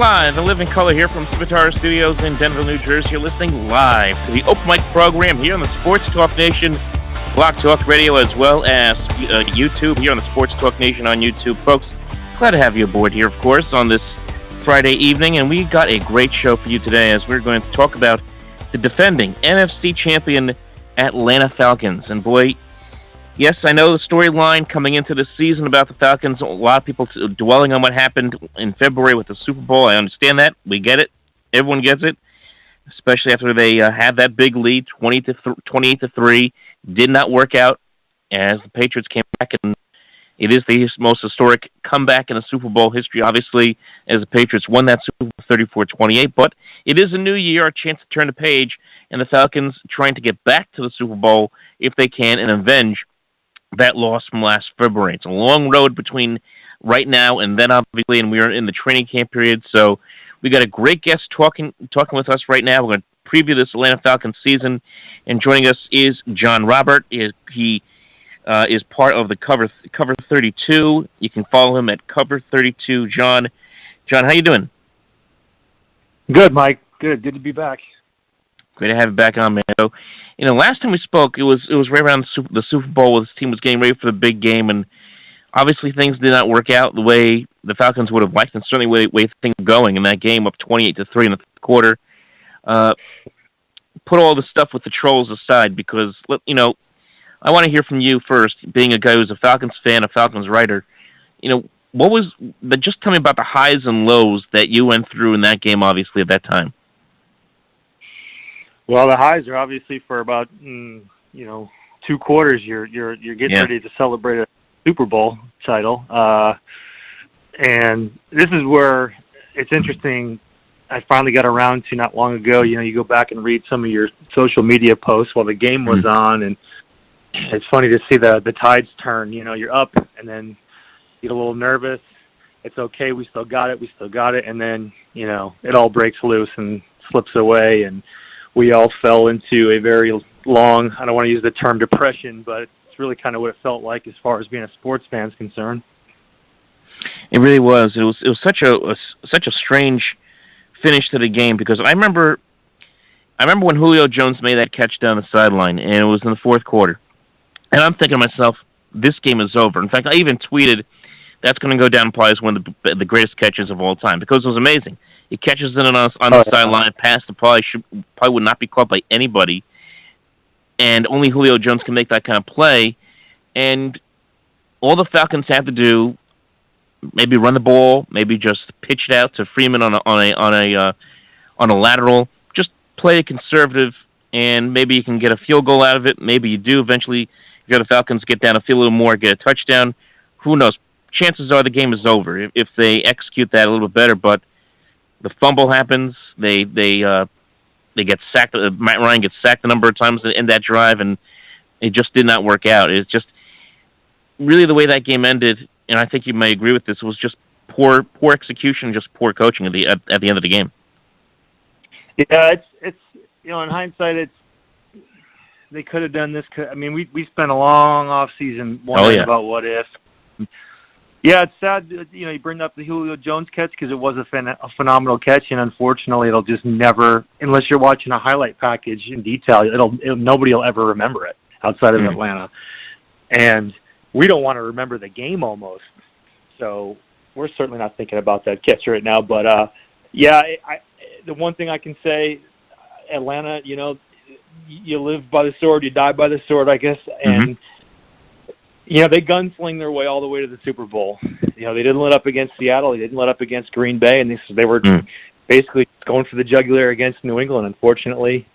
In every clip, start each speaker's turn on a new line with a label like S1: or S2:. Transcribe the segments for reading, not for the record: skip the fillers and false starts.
S1: live, a living color here from Scimitar Studios in Denver, New Jersey. You're listening live to the Open Mic program here on the Sports Talk Nation, Block Talk Radio, as well as YouTube here on the Sports Talk Nation on YouTube. Folks, glad to have you aboard here, of course, on this Friday evening, and we got a great show for you today as we're going to talk about the defending NFC Champion Atlanta Falcons. And boy, yes, I know the storyline coming into this season about the Falcons, a lot of people dwelling on what happened in February with the Super Bowl. I understand that. We get it. Everyone gets it, especially after they had that big lead, 28-3. Did not work out as the Patriots came back, and it is the most historic comeback in the Super Bowl history, obviously, as the Patriots won that Super Bowl 34-28. But it is a new year, a chance to turn the page, and the Falcons trying to get back to the Super Bowl if they can and avenge that loss from last February. It's a long road between right now and then, obviously, and we are in the training camp period. So we got a great guest talking with us right now. We're going to preview this Atlanta Falcons season, and joining us is John Robert. He is part of the Cover 32. You can follow him at Cover 32. John, how you doing?
S2: Good, Mike. Good to be back.
S1: Great to have you back on, man. So, last time we spoke, it was right around the Super Bowl. This team was getting ready for the big game, and obviously things did not work out the way the Falcons would have liked, and certainly the way things were going in that game, up 28-3 in the third quarter. Put all the stuff with the trolls aside, because I want to hear from you first, being a guy who's a Falcons fan, a Falcons writer. Just tell me about the highs and lows that you went through in that game, obviously, at that time.
S2: Well, the highs are obviously for about 2 quarters. You're getting ready to celebrate a Super Bowl title, and this is where it's interesting. I finally got around to not long ago. You go back and read some of your social media posts while the game was on, and it's funny to see the tides turn. You're up, and then you get a little nervous. It's okay. We still got it. And then it all breaks loose and slips away, and we all fell into a very long, I don't want to use the term depression, but it's really kind of what it felt like as far as being a sports fan is concerned.
S1: It really was. It was such a strange finish to the game, because I remember when Julio Jones made that catch down the sideline, and it was in the fourth quarter. And I'm thinking to myself, this game is over. In fact, I even tweeted, that's going to go down probably as one of the greatest catches of all time, because it was amazing. He catches it on the sideline, pass that probably would not be caught by anybody, and only Julio Jones can make that kind of play. And all the Falcons have to do, maybe run the ball, maybe just pitch it out to Freeman on a lateral. Just play it conservative, and maybe you can get a field goal out of it. Maybe you do eventually. If the Falcons get down a field a little more, get a touchdown, who knows? Chances are the game is over if they execute that a little bit better. But the fumble happens. They get sacked. Matt Ryan gets sacked a number of times in that drive, and it just did not work out. It's just really the way that game ended, and I think you may agree with this. It was just poor execution, just poor coaching at the end of the game.
S2: Yeah, it's in hindsight, they could have done this. We spent a long off season wondering about what if. Yeah, it's sad. You bring up the Julio Jones catch because it was a phenomenal catch, and unfortunately, it'll just never, unless you're watching a highlight package in detail, nobody will ever remember it outside of Atlanta, and we don't want to remember the game almost. So we're certainly not thinking about that catch right now. But the one thing I can say, Atlanta, you live by the sword, you die by the sword, I guess, and. They gunsling their way all the way to the Super Bowl. They didn't let up against Seattle. They didn't let up against Green Bay, and they were basically going for the jugular against New England. Unfortunately,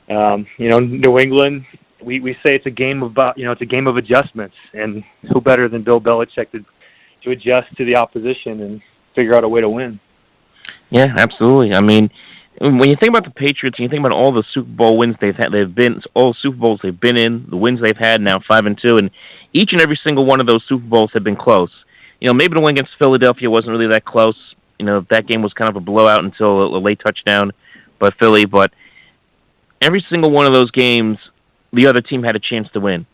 S2: New England. We say it's a game of adjustments, and who better than Bill Belichick to adjust to the opposition and figure out a way to win.
S1: Yeah, absolutely. When you think about the Patriots, and you think about all the Super Bowl wins all Super Bowls they've been in, the wins they've had now 5-2, and each and every single one of those Super Bowls have been close. Maybe the win against Philadelphia wasn't really that close. That game was kind of a blowout until a late touchdown by Philly. But every single one of those games, the other team had a chance to win.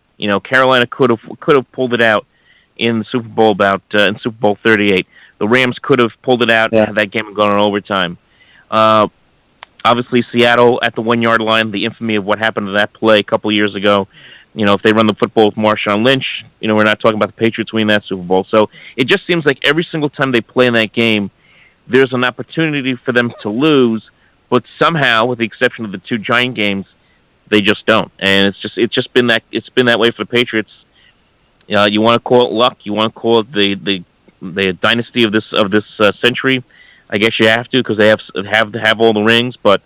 S1: Carolina could have pulled it out in the Super Bowl in Super Bowl 38. the Rams could have pulled it out and had that game gone in overtime. Obviously, Seattle at the 1-yard line, the infamy of what happened to that play a couple years ago. If they run the football with Marshawn Lynch, we're not talking about the Patriots winning that Super Bowl. So it just seems like every single time they play in that game, there's an opportunity for them to lose, but somehow, with the exception of the 2 Giant games, they just don't. And it's just been that way for the Patriots. You want to call it luck, you want to call it the dynasty of this century. I guess you have to, because they have all the rings, but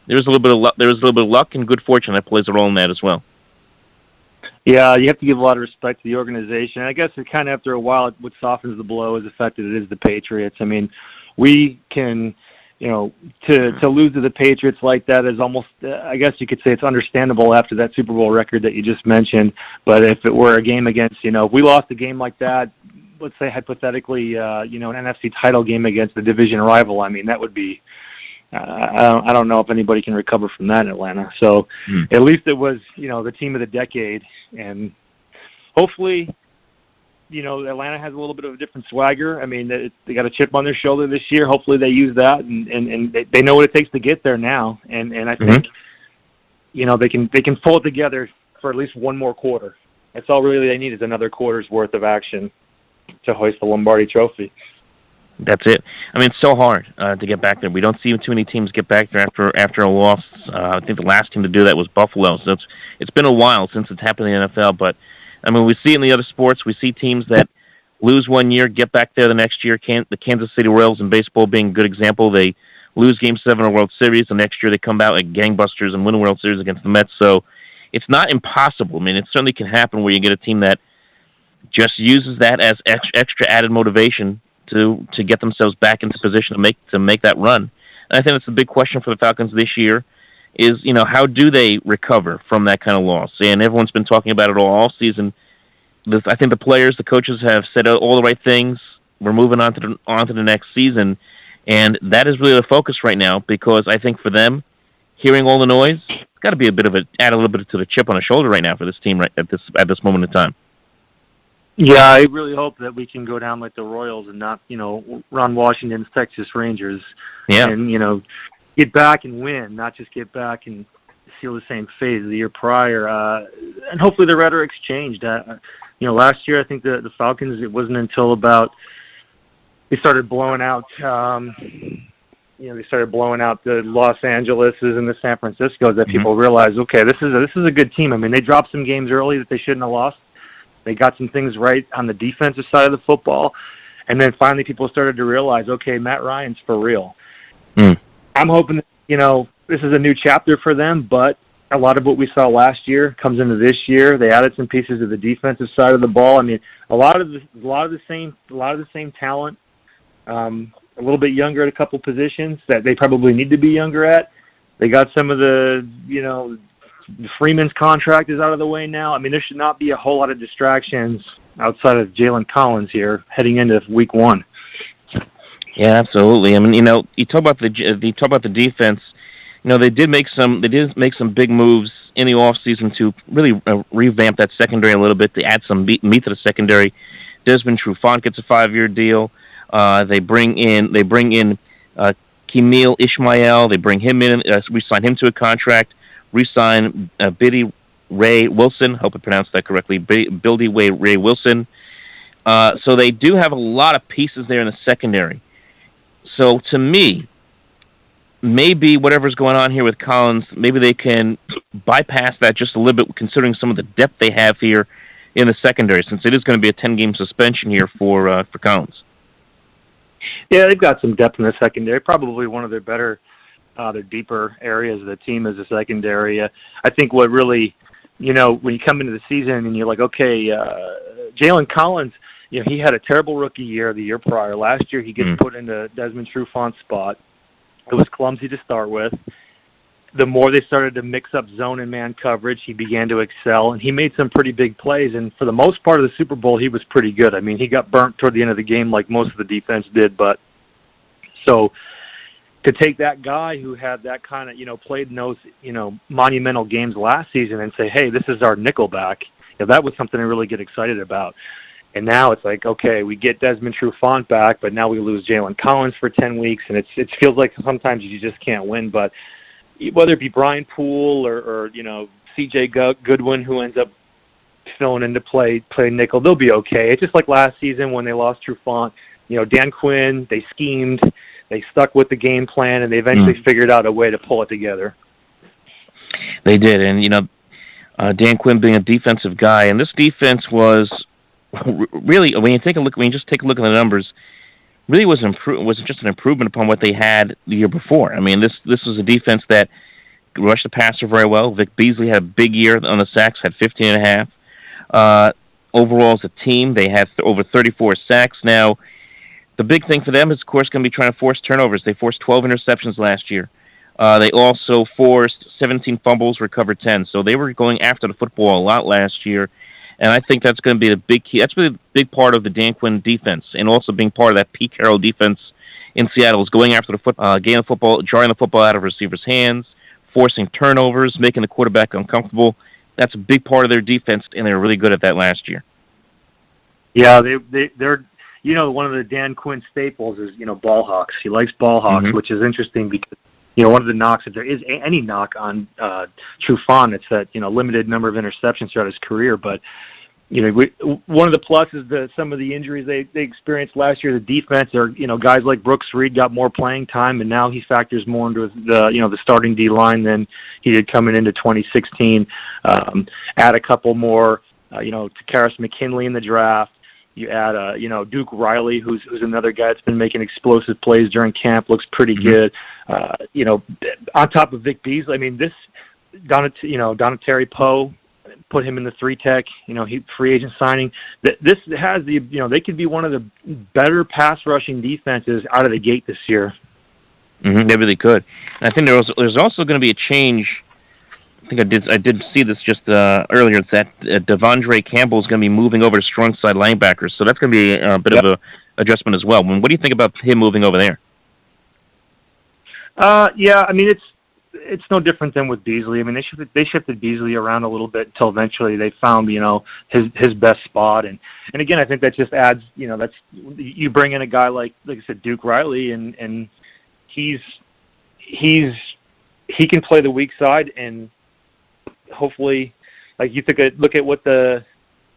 S1: there's a little bit of luck. There's a little bit of luck and good fortune that plays a role in that as well.
S2: Yeah, you have to give a lot of respect to the organization. I guess it kind of, after a while, what softens the blow is the fact that it is the Patriots. I mean, we can, to lose to the Patriots like that is almost, I guess you could say it's understandable after that Super Bowl record that you just mentioned. But if it were a game against, if we lost a game like that, let's say hypothetically, an NFC title game against a division rival, I mean, that would be, I don't know if anybody can recover from that in Atlanta. So at least it was, the team of the decade. And hopefully, Atlanta has a little bit of a different swagger. I mean, they got a chip on their shoulder this year. Hopefully they use that, and they know what it takes to get there now. And I think, they can pull it together for at least one more quarter. That's all really they need, is another quarter's worth of action to hoist the Lombardi Trophy.
S1: That's it. I mean, it's so hard to get back there. We don't see too many teams get back there after a loss. I think the last team to do that was Buffalo. So it's been a while since it's happened in the NFL. But, I mean, we see it in the other sports. We see teams that lose one year, get back there the next year. The Kansas City Royals in baseball being a good example. They lose Game 7 of the World Series. The next year they come out like gangbusters and win the World Series against the Mets. So it's not impossible. I mean, it certainly can happen where you get a team that just uses that as extra added motivation to get themselves back into position to make that run. And I think that's the big question for the Falcons this year is, how do they recover from that kind of loss? And everyone's been talking about it all season. I think the players, the coaches have said all the right things. We're moving on to the next season, and that is really the focus right now, because I think for them, hearing all the noise, it's got to be add a little bit to the chip on the shoulder right now for this team right at this moment in time.
S2: Yeah, I really hope that we can go down like the Royals and not, Ron Washington's Texas Rangers.
S1: Yeah.
S2: And, get back and win, not just get back and seal the same fate as the year prior. And hopefully the rhetoric's changed. Last year I think the Falcons, it wasn't until about they started blowing out, they started blowing out the Los Angeleses and the San Franciscos that people realized, okay, this is a good team. I mean, they dropped some games early that they shouldn't have lost. They got some things right on the defensive side of the football. And then finally people started to realize, okay, Matt Ryan's for real. I'm hoping that, this is a new chapter for them, but a lot of what we saw last year comes into this year. They added some pieces to the defensive side of the ball. I mean, a lot of the same talent, a little bit younger at a couple positions that they probably need to be younger at. They got some of the, Freeman's contract is out of the way now. I mean, there should not be a whole lot of distractions outside of Jalen Collins here heading into week 1.
S1: Yeah, absolutely. I mean, you talk about the defense. They did make some big moves in the offseason to really revamp that secondary a little bit, to add some meat to the secondary. Desmond Trufant gets a 5-year deal. They bring in Keemil Ishmael. They bring him in. We sign him to a contract. Re-sign Biddy Ray Wilson. Hope I pronounced that correctly. Bildy Ray Wilson. So they do have a lot of pieces there in the secondary. So to me, maybe whatever's going on here with Collins, maybe they can bypass that just a little bit, considering some of the depth they have here in the secondary, since it is going to be a 10-game suspension here for Collins.
S2: Yeah, they've got some depth in the secondary. Probably one of their better, their deeper areas of the team is the secondary. I think what really, when you come into the season and you're like, okay, Jalen Collins, he had a terrible rookie year the year prior. Last year he gets put into Desmond Trufant's spot. It was clumsy to start with. The more they started to mix up zone and man coverage, he began to excel, and he made some pretty big plays. And for the most part of the Super Bowl, he was pretty good. I mean, he got burnt toward the end of the game like most of the defense did. But so to take that guy who had that kind of, played in those, monumental games last season and say, hey, this is our nickelback, that was something to really get excited about. And now it's like, okay, we get Desmond Trufant back, but now we lose Jalen Collins for 10 weeks, and it feels like sometimes you just can't win. But whether it be Brian Poole or C.J. Goodwin, who ends up filling into play nickel, they'll be okay. It's just like last season when they lost Trufant. Dan Quinn, they schemed, they stuck with the game plan, and they eventually figured out a way to pull it together.
S1: They did, and Dan Quinn being a defensive guy, and this defense was really, when you just take a look at the numbers, really was just an improvement upon what they had the year before. I mean, this was a defense that rushed the passer very well. Vic Beasley had a big year on the sacks, had 15.5. Overall, as a team, they had over 34 sacks. Now, the big thing for them is, of course, going to be trying to force turnovers. They forced 12 interceptions last year. They also forced 17 fumbles, recovered 10. So they were going after the football a lot last year. And I think that's going to be the big key. That's really a big part of the Dan Quinn defense, and also being part of that Pete Carroll defense in Seattle is going after the getting the football, drawing the football out of receivers' hands, forcing turnovers, making the quarterback uncomfortable. That's a big part of their defense, and they were really good at that last year.
S2: Yeah, they're one of the Dan Quinn staples is ball hawks. He likes ball hawks, which is interesting because one of the knocks, if there is any knock on Trufant, it's that limited number of interceptions throughout his career. But one of the pluses, some of the injuries they experienced last year, the defense, are guys like Brooks Reed got more playing time, and now he factors more into the starting D line than he did coming into 2016. Add a couple more, to Karis McKinley in the draft. You add, Duke Riley, who's another guy that's been making explosive plays during camp, looks pretty good. On top of Vic Beasley, I mean, this Donatari Poe, put him in the 3-tech. He free agent signing. This has they could be one of the better pass rushing defenses out of the gate this year.
S1: They really could. And I think there's also going to be a change. I think I did see this just earlier. It's that Devondre Campbell is going to be moving over to strong side linebackers, so that's going to be a bit of a adjustment as well. What do you think about him moving over there?
S2: Yeah, I mean it's no different than with Beasley. I mean they shifted Beasley around a little bit until eventually they found his best spot, and again I think that just adds that's you bring in a guy like I said Duke Riley, and he can play the weak side, and hopefully, like you look at what the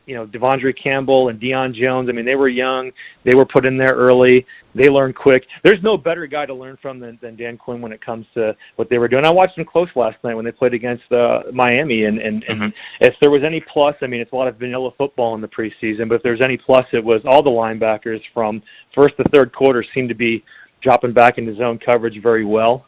S2: Devondre Campbell and Deion Jones. I mean, they were young. They were put in there early. They learned quick. There's no better guy to learn from than Dan Quinn when it comes to what they were doing. I watched them close last night when they played against Miami, and if there was any plus, I mean, it's a lot of vanilla football in the preseason, but if there's any plus, it was all the linebackers from first to third quarter seemed to be dropping back into zone coverage very well.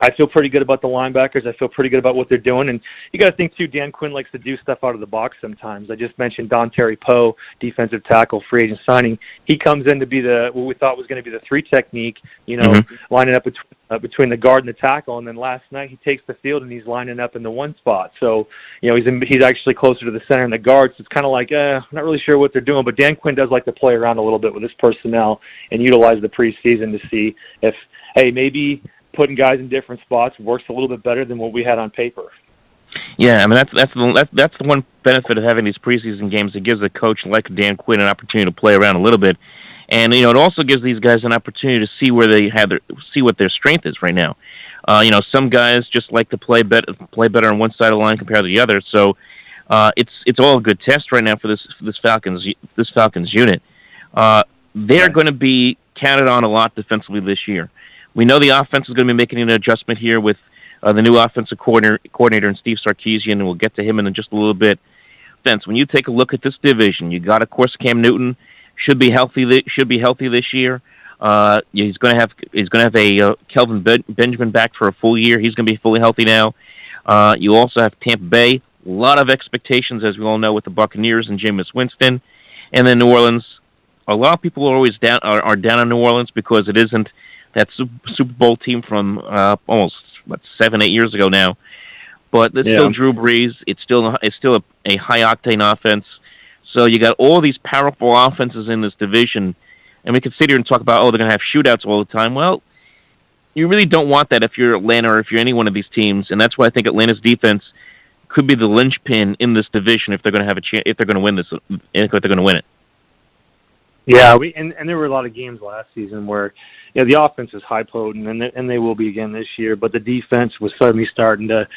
S2: I feel pretty good about the linebackers. I feel pretty good about what they're doing. And you got to think, too, Dan Quinn likes to do stuff out of the box sometimes. I just mentioned Donatari Poe, defensive tackle, free agent signing. He comes in to be what we thought was going to be the 3 technique, lining up between the guard and the tackle. And then last night he takes the field and he's lining up in the 1 spot. So, he's actually closer to the center and the guard. So it's kind of like, I'm not really sure what they're doing. But Dan Quinn does like to play around a little bit with his personnel and utilize the preseason to see if, hey, maybe – putting guys in different spots works a little bit better than what we had on paper.
S1: Yeah, I mean that's the one benefit of having these preseason games. It gives a coach like Dan Quinn an opportunity to play around a little bit, and it also gives these guys an opportunity to see where they see what their strength is right now. Some guys just like to play better on one side of the line compared to the other. So it's all a good test right now for this Falcons unit. They're going to be counted on a lot defensively this year. We know the offense is going to be making an adjustment here with the new offensive coordinator and Steve Sarkisian, and we'll get to him in just a little bit. Vince, when you take a look at this division, you got, of course, Cam Newton should be healthy this year. He's going to have a Kelvin Benjamin back for a full year. He's going to be fully healthy now. You also have Tampa Bay. A lot of expectations, as we all know, with the Buccaneers and Jameis Winston, and then New Orleans. A lot of people are always down on New Orleans because it isn't that Super Bowl team from almost 7-8 years ago now, but it's still Drew Brees. It's still a high octane offense. So you got all these powerful offenses in this division, and we could sit here and talk about they're going to have shootouts all the time. Well, you really don't want that if you're Atlanta or if you're any one of these teams, and that's why I think Atlanta's defense could be the linchpin in this division if they're going to have a chance, if they're going to win this, if they're going to win it.
S2: Yeah, and there were a lot of games last season where, the offense is high potent, and they will be again this year. But the defense was suddenly starting to,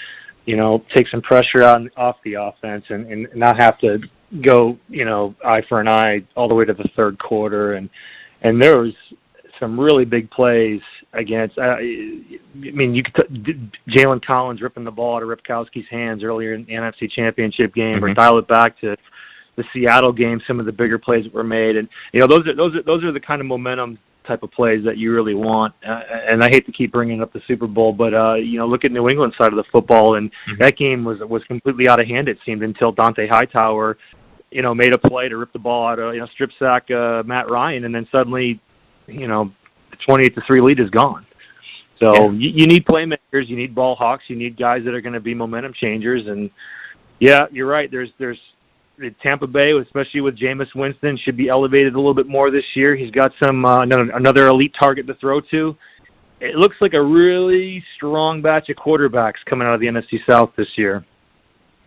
S2: take some pressure off the offense and not have to go, eye for an eye all the way to the third quarter. And there was some really big plays against. You could Jalen Collins ripping the ball out of Ripkowski's hands earlier in the NFC Championship game, or dial it back to the Seattle game. Some of the bigger plays that were made, and those are the kind of momentum type of plays that you really want. And I hate to keep bringing up the Super Bowl, but look at New England side of the football, and that game was completely out of hand. It seemed until Dante Hightower, made a play to rip the ball out of strip sack Matt Ryan, and then suddenly, the 28-3 lead is gone. So you need playmakers, you need ball hawks, you need guys that are going to be momentum changers. And yeah, you're right. There's Tampa Bay, especially with Jameis Winston, should be elevated a little bit more this year. He's got some another elite target to throw to. It looks like a really strong batch of quarterbacks coming out of the NFC South this year.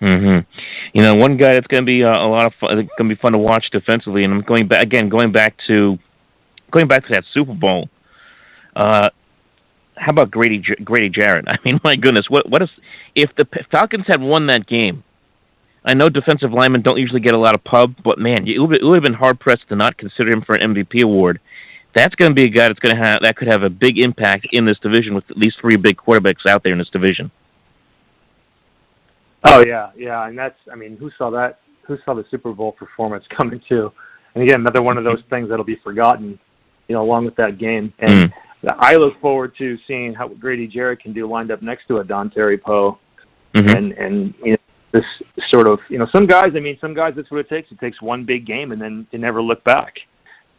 S1: One guy that's going to be a lot of fun. It's going to be fun to watch defensively. And I'm going back to that Super Bowl. How about Grady Jarrett? I mean, my goodness, if the Falcons had won that game? I know defensive linemen don't usually get a lot of pub, but man, it would have been hard pressed to not consider him for an MVP award. That's going to be a guy that could have a big impact in this division with at least three big quarterbacks out there in this division.
S2: Oh yeah, and who saw that? Who saw the Super Bowl performance coming too? And again, another one of those things that'll be forgotten, along with that game. And I look forward to seeing how Grady Jarrett can do lined up next to a Dontari Poe, and this sort of, some guys, that's what it takes. It takes one big game and then you never look back.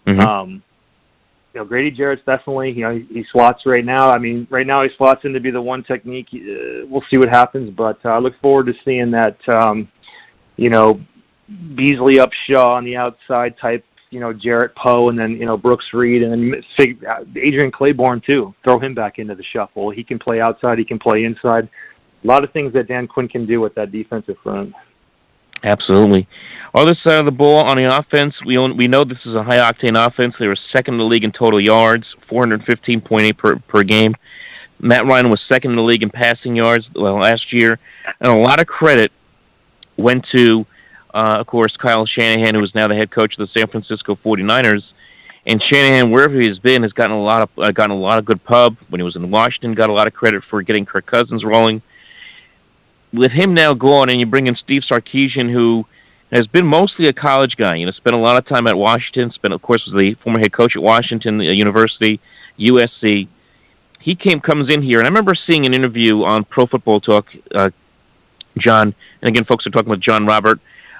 S2: Grady Jarrett's definitely, he slots right now. Right now he slots in to be the one technique. We'll see what happens, but I look forward to seeing that, Beasley Upshaw on the outside type, Jarrett Poe, and then, Brooks Reed, and then Adrian Claiborne too. Throw him back into the shuffle. He can play outside. He can play inside. A lot of things that Dan Quinn can do with that defensive front.
S1: Absolutely. Other side of the ball, on the offense, we know this is a high-octane offense. They were second in the league in total yards, 415.8 per game. Matt Ryan was second in the league in passing yards last year. And a lot of credit went to, of course, Kyle Shanahan, who is now the head coach of the San Francisco 49ers. And Shanahan, wherever he has been, has gotten a lot of good pub. When he was in Washington, got a lot of credit for getting Kirk Cousins rolling. With him now gone, and you bring in Steve Sarkisian, who has been mostly a college guy. Spent a lot of time at Washington. Of course, was the former head coach at Washington University, USC. He comes in here, and I remember seeing an interview on Pro Football Talk, John, and again, folks are talking with John Robert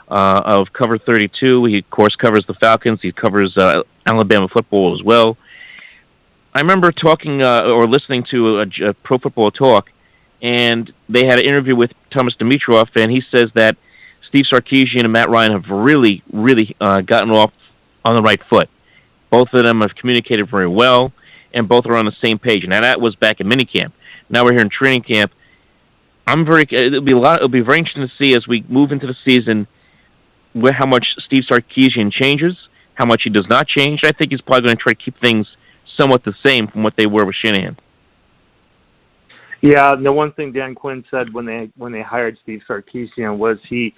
S1: of Cover 32. He, of course, covers the Falcons. He covers Alabama football as well. I remember talking or listening to a Pro Football Talk, and they had an interview with Thomas Dimitroff, and he says that Steve Sarkisian and Matt Ryan have really, really gotten off on the right foot. Both of them have communicated very well, and both are on the same page. Now that was back in minicamp. Now we're here in training camp. It'll be very interesting to see as we move into the season how much Steve Sarkisian changes, how much he does not change. I think he's probably going to try to keep things somewhat the same from what they were with Shanahan.
S2: Yeah, the one thing Dan Quinn said when they hired Steve Sarkisian was Steve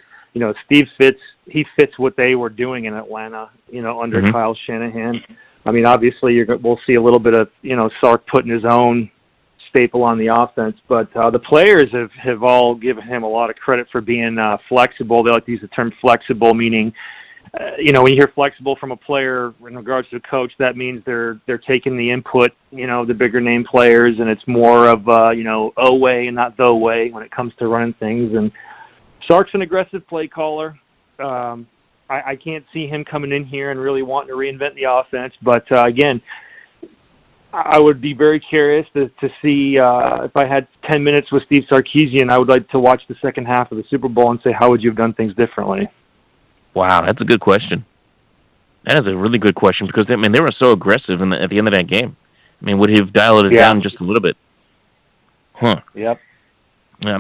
S2: fits what they were doing in Atlanta, under Kyle Shanahan. Obviously we'll see a little bit of Sark putting his own staple on the offense, but the players have all given him a lot of credit for being flexible. They like to use the term flexible, meaning when you hear flexible from a player in regards to the coach, that means they're taking the input, the bigger name players, and it's more of a way and not the way when it comes to running things. And Sark's an aggressive play caller. I can't see him coming in here and really wanting to reinvent the offense, but again, I would be very curious to see if I had 10 minutes with Steve Sarkisian, I would like to watch the second half of the Super Bowl and say, how would you have done things differently?
S1: Wow, that's a good question. That is a really good question because, they were so aggressive at the end of that game. Would he have dialed it down just a little bit? Huh.
S2: Yep.
S1: Yeah.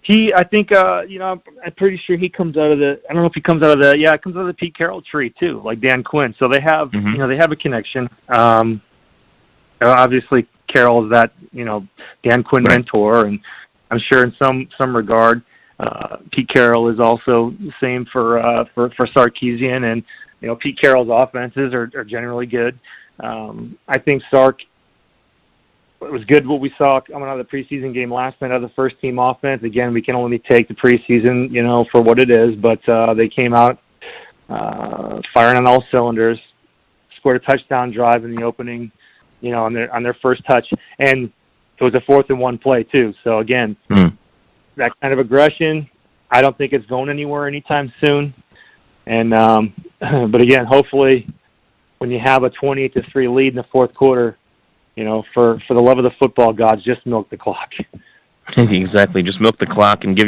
S2: I think, I'm pretty sure he comes out of I don't know if he comes out of it comes out of the Pete Carroll tree too, like Dan Quinn. So they have, they have a connection. Obviously Carroll is that, Dan Quinn mentor, and I'm sure in some regard, Pete Carroll is also the same for Sarkisian, and, Pete Carroll's offenses are generally good. I think Sark, it was good what we saw coming out of the preseason game last night out of the first team offense. Again, we can only take the preseason, for what it is, but they came out firing on all cylinders, scored a touchdown drive in the opening, on their first touch, and it was a 4th and 1 play too. So again, that kind of aggression, I don't think it's going anywhere anytime soon. And but again, hopefully, when you have a 28-3 lead in the fourth quarter, for the love of the football gods, just milk the clock.
S1: Exactly, just milk the clock and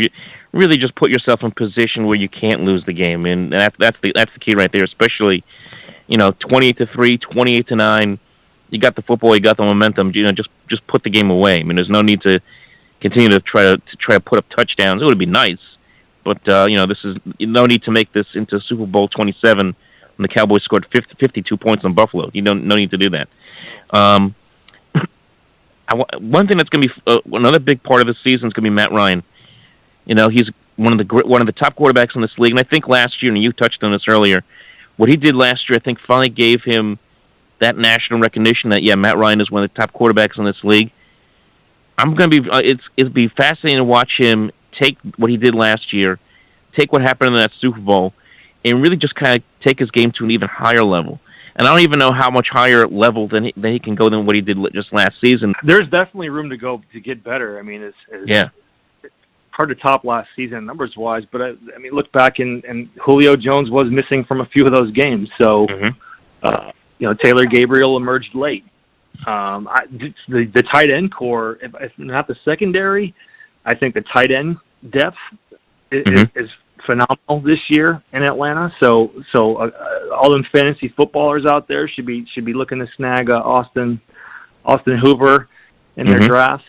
S1: really just put yourself in position where you can't lose the game, and that's the key right there. Especially, 28-3, 28-9, you got the football, you got the momentum. Just put the game away. I mean, there's no need to continue to try to put up touchdowns. It would be nice, but this is no need to make this into Super Bowl 27 when the Cowboys scored 52 points on Buffalo. No need to do that. One thing that's going to be another big part of the season is going to be Matt Ryan. He's one of the top quarterbacks in this league, and I think last year, and you touched on this earlier, what he did last year, I think, finally gave him that national recognition that Matt Ryan is one of the top quarterbacks in this league. It'll be fascinating to watch him take what he did last year, take what happened in that Super Bowl, and really just kind of take his game to an even higher level. And I don't even know how much higher level than he can go than what he did just last season.
S2: There's definitely room to go to get better. I mean, it's hard to top last season numbers-wise, but I mean, look back, and Julio Jones was missing from a few of those games. So, Taylor Gabriel emerged late. The tight end core, if not the secondary, I think the tight end depth is phenomenal this year in Atlanta. So all them fantasy footballers out there should be looking to snag Austin Hoover in their drafts.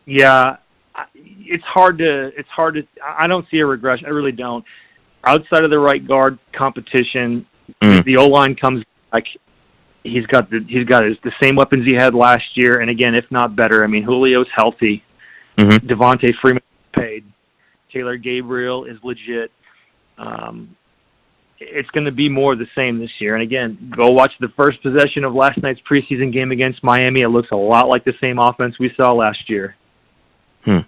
S2: It's hard to. I don't see a regression. I really don't. Outside of the right guard competition, the O-line comes back. He's got the same weapons he had last year, and again, if not better. I mean, Julio's healthy. Devontae Freeman paid. Taylor Gabriel is legit. It's going to be more of the same this year. And again, go watch the first possession of last night's preseason game against Miami. It looks a lot like the same offense we saw last year.
S1: It's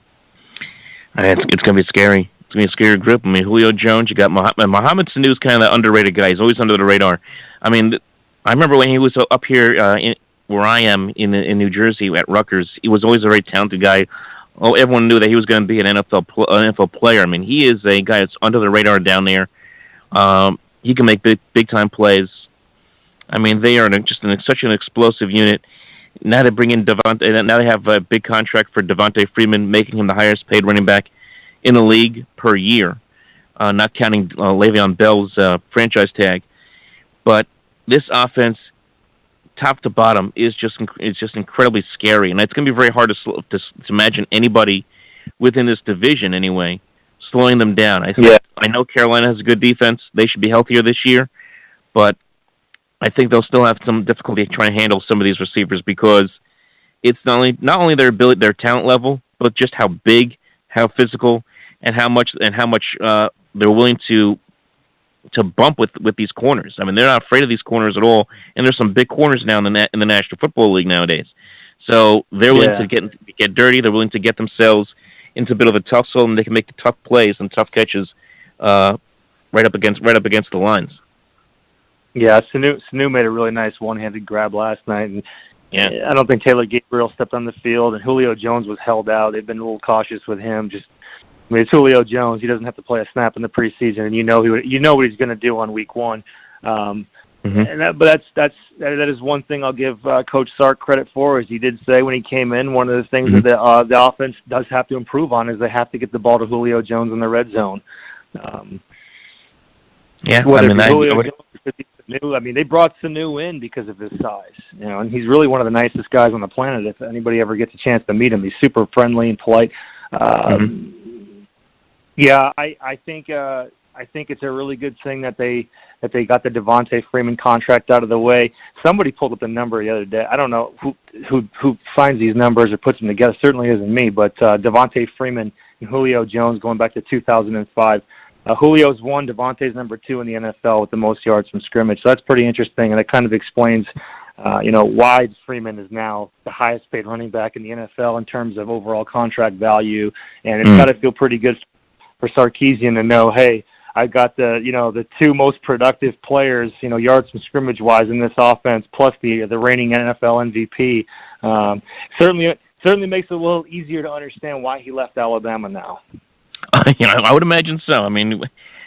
S1: going to be scary. It's going to be a scary group. I mean, Julio Jones, you got Mohamed Sanu's kind of the underrated guy. He's always under the radar. I mean, I remember when he was up here where I am in New Jersey at Rutgers, he was always a very talented guy. Everyone knew that he was going to be an NFL player. I mean, he is a guy that's under the radar down there. He can make big time plays. I mean, they are such an explosive unit. Now they bring in Devontae. Now they have a big contract for Devontae Freeman, making him the highest paid running back in the league per year, not counting Le'Veon Bell's franchise tag. But this offense, top to bottom, is just incredibly scary, and it's going to be very hard to imagine anybody within this division anyway slowing them down. I know Carolina has a good defense; they should be healthier this year, but I think they'll still have some difficulty trying to handle some of these receivers because it's not only their ability, their talent level, but just how big, how physical, and how much they're willing to bump with these corners. I mean, they're not afraid of these corners at all, and there's some big corners now in the National Football League nowadays. So they're willing to get dirty. They're willing to get themselves into a bit of a tough zone, and they can make the tough plays and tough catches right up against the lines.
S2: Yeah, Sanu made a really nice one-handed grab last night, and I don't think Taylor Gabriel stepped on the field, and Julio Jones was held out. They've been a little cautious with him. It's Julio Jones. He doesn't have to play a snap in the preseason, and you know what he's going to do on week one. But that is one thing I'll give Coach Sark credit for, is he did say when he came in, one of the things that the offense does have to improve on is they have to get the ball to Julio Jones in the red zone. They brought Sanu in because of his size, and he's really one of the nicest guys on the planet. If anybody ever gets a chance to meet him, he's super friendly and polite. Yeah, I think it's a really good thing that they got the Devontae Freeman contract out of the way. Somebody pulled up the number the other day. I don't know who finds these numbers or puts them together. Certainly isn't me, but Devontae Freeman and Julio Jones going back to 2005. Julio's 1, Devontae's number 2 in the NFL with the most yards from scrimmage. So that's pretty interesting, and it kind of explains, why Freeman is now the highest paid running back in the NFL in terms of overall contract value. And it's got to feel pretty good for Sarkisian to know, hey, I got the 2 most productive players, yards from scrimmage wise in this offense, plus the reigning NFL MVP. Certainly makes it a little easier to understand why he left Alabama now.
S1: I would imagine so. I mean,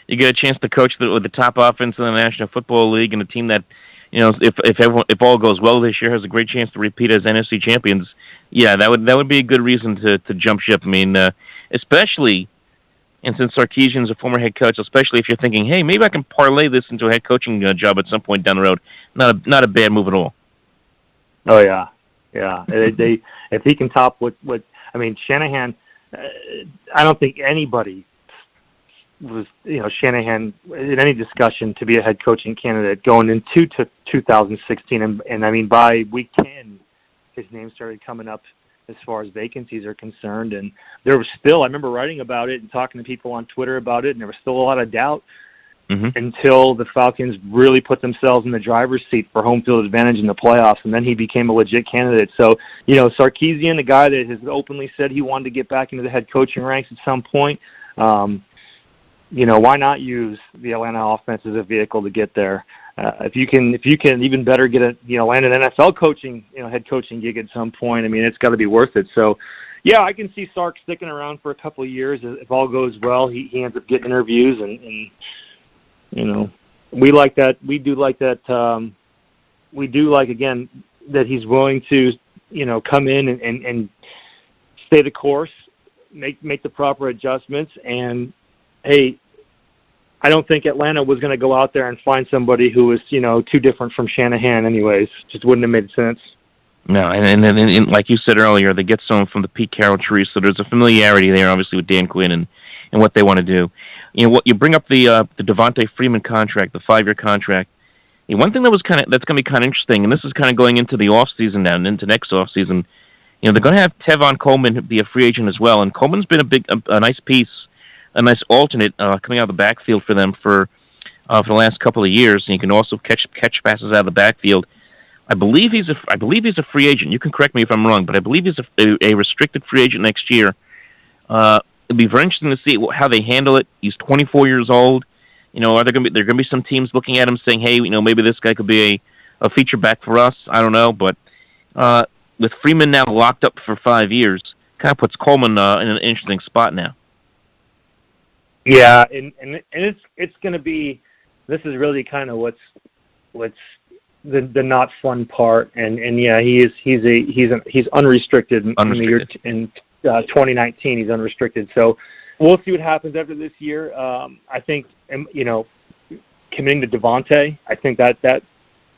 S1: you get a chance to coach with the top offense in the National Football League and a team that, if all goes well this year, has a great chance to repeat as NFC champions. Yeah, that would be a good reason to jump ship. I mean, especially. And since Sarkisian's a former head coach, especially if you're thinking, hey, maybe I can parlay this into a head coaching job at some point down the road, not a bad move at all.
S2: Oh yeah. If he can top what Shanahan, I don't think anybody was Shanahan in any discussion to be a head coaching candidate going into 2016, and I mean by week 10, his name started coming up as far as vacancies are concerned. And there was still, I remember writing about it and talking to people on Twitter about it, and there was still a lot of doubt until the Falcons really put themselves in the driver's seat for home field advantage in the playoffs, and then he became a legit candidate. So, Sarkisian, the guy that has openly said he wanted to get back into the head coaching ranks at some point, why not use the Atlanta offense as a vehicle to get there? If you can even better get land an NFL coaching, head coaching gig at some point, I mean, it's got to be worth it. So, yeah, I can see Sark sticking around for a couple of years. If all goes well, he ends up getting interviews, and we like that. We do like that. We do like, again, that he's willing to, come in and stay the course, make the proper adjustments, and hey, I don't think Atlanta was going to go out there and find somebody who was, too different from Shanahan anyways. Just wouldn't have made sense.
S1: No, and like you said earlier, they get someone from the Pete Carroll tree, so there's a familiarity there, obviously, with Dan Quinn and what they want to do. What you bring up the Devontae Freeman contract, the 5-year contract. One thing that's going to be kind of interesting, and this is kind of going into the off season now and into next off season. They're going to have Tevon Coleman be a free agent as well, and Coleman's been a nice piece. A nice alternate coming out of the backfield for them for the last couple of years, and he can also catch passes out of the backfield. I believe he's a free agent. You can correct me if I'm wrong, but I believe he's a restricted free agent next year. It'll be very interesting to see how they handle it. He's 24 years old. Are there going to be some teams looking at him saying, hey, maybe this guy could be a feature back for us? I don't know, but with Freeman now locked up for 5 years, kind of puts Coleman in an interesting spot now.
S2: Yeah, and it's going to be. This is really kind of what's the not fun part, and yeah, he's unrestricted. In 2019, he's unrestricted. So we'll see what happens after this year. I think committing to Devontae, I think that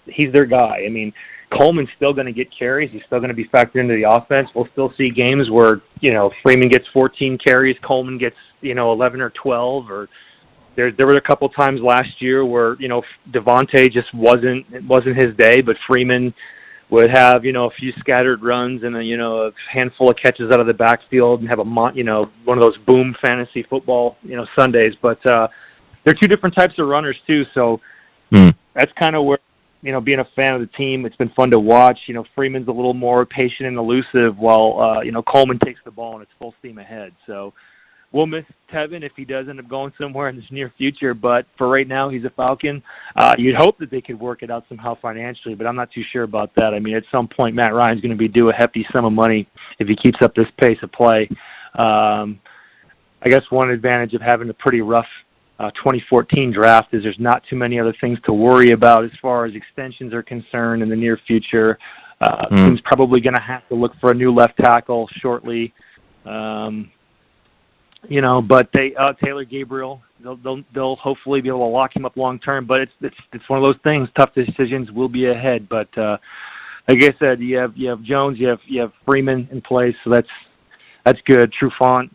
S2: he's their guy. I mean, Coleman's still going to get carries. He's still going to be factored into the offense. We'll still see games where, Freeman gets 14 carries, Coleman gets, 11 or 12. Or there were a couple times last year where, Devontae just wasn't his day, but Freeman would have, a few scattered runs and a handful of catches out of the backfield and have one of those boom fantasy football, Sundays. But they're two different types of runners too. So that's kind of where, being a fan of the team, it's been fun to watch. Freeman's a little more patient and elusive while, Coleman takes the ball and it's full steam ahead. So we'll miss Tevin if he does end up going somewhere in the near future. But for right now, he's a Falcon. You'd hope that they could work it out somehow financially, but I'm not too sure about that. I mean, at some point, Matt Ryan's going to be due a hefty sum of money if he keeps up this pace of play. I guess one advantage of having a pretty rough 2014 draft is there's not too many other things to worry about as far as extensions are concerned in the near future. Team's probably going to have to look for a new left tackle shortly. But they Taylor Gabriel, they'll hopefully be able to lock him up long term. But it's one of those things. Tough decisions will be ahead. But like I said, you have Jones, you have Freeman in place, so That's good. Trufant,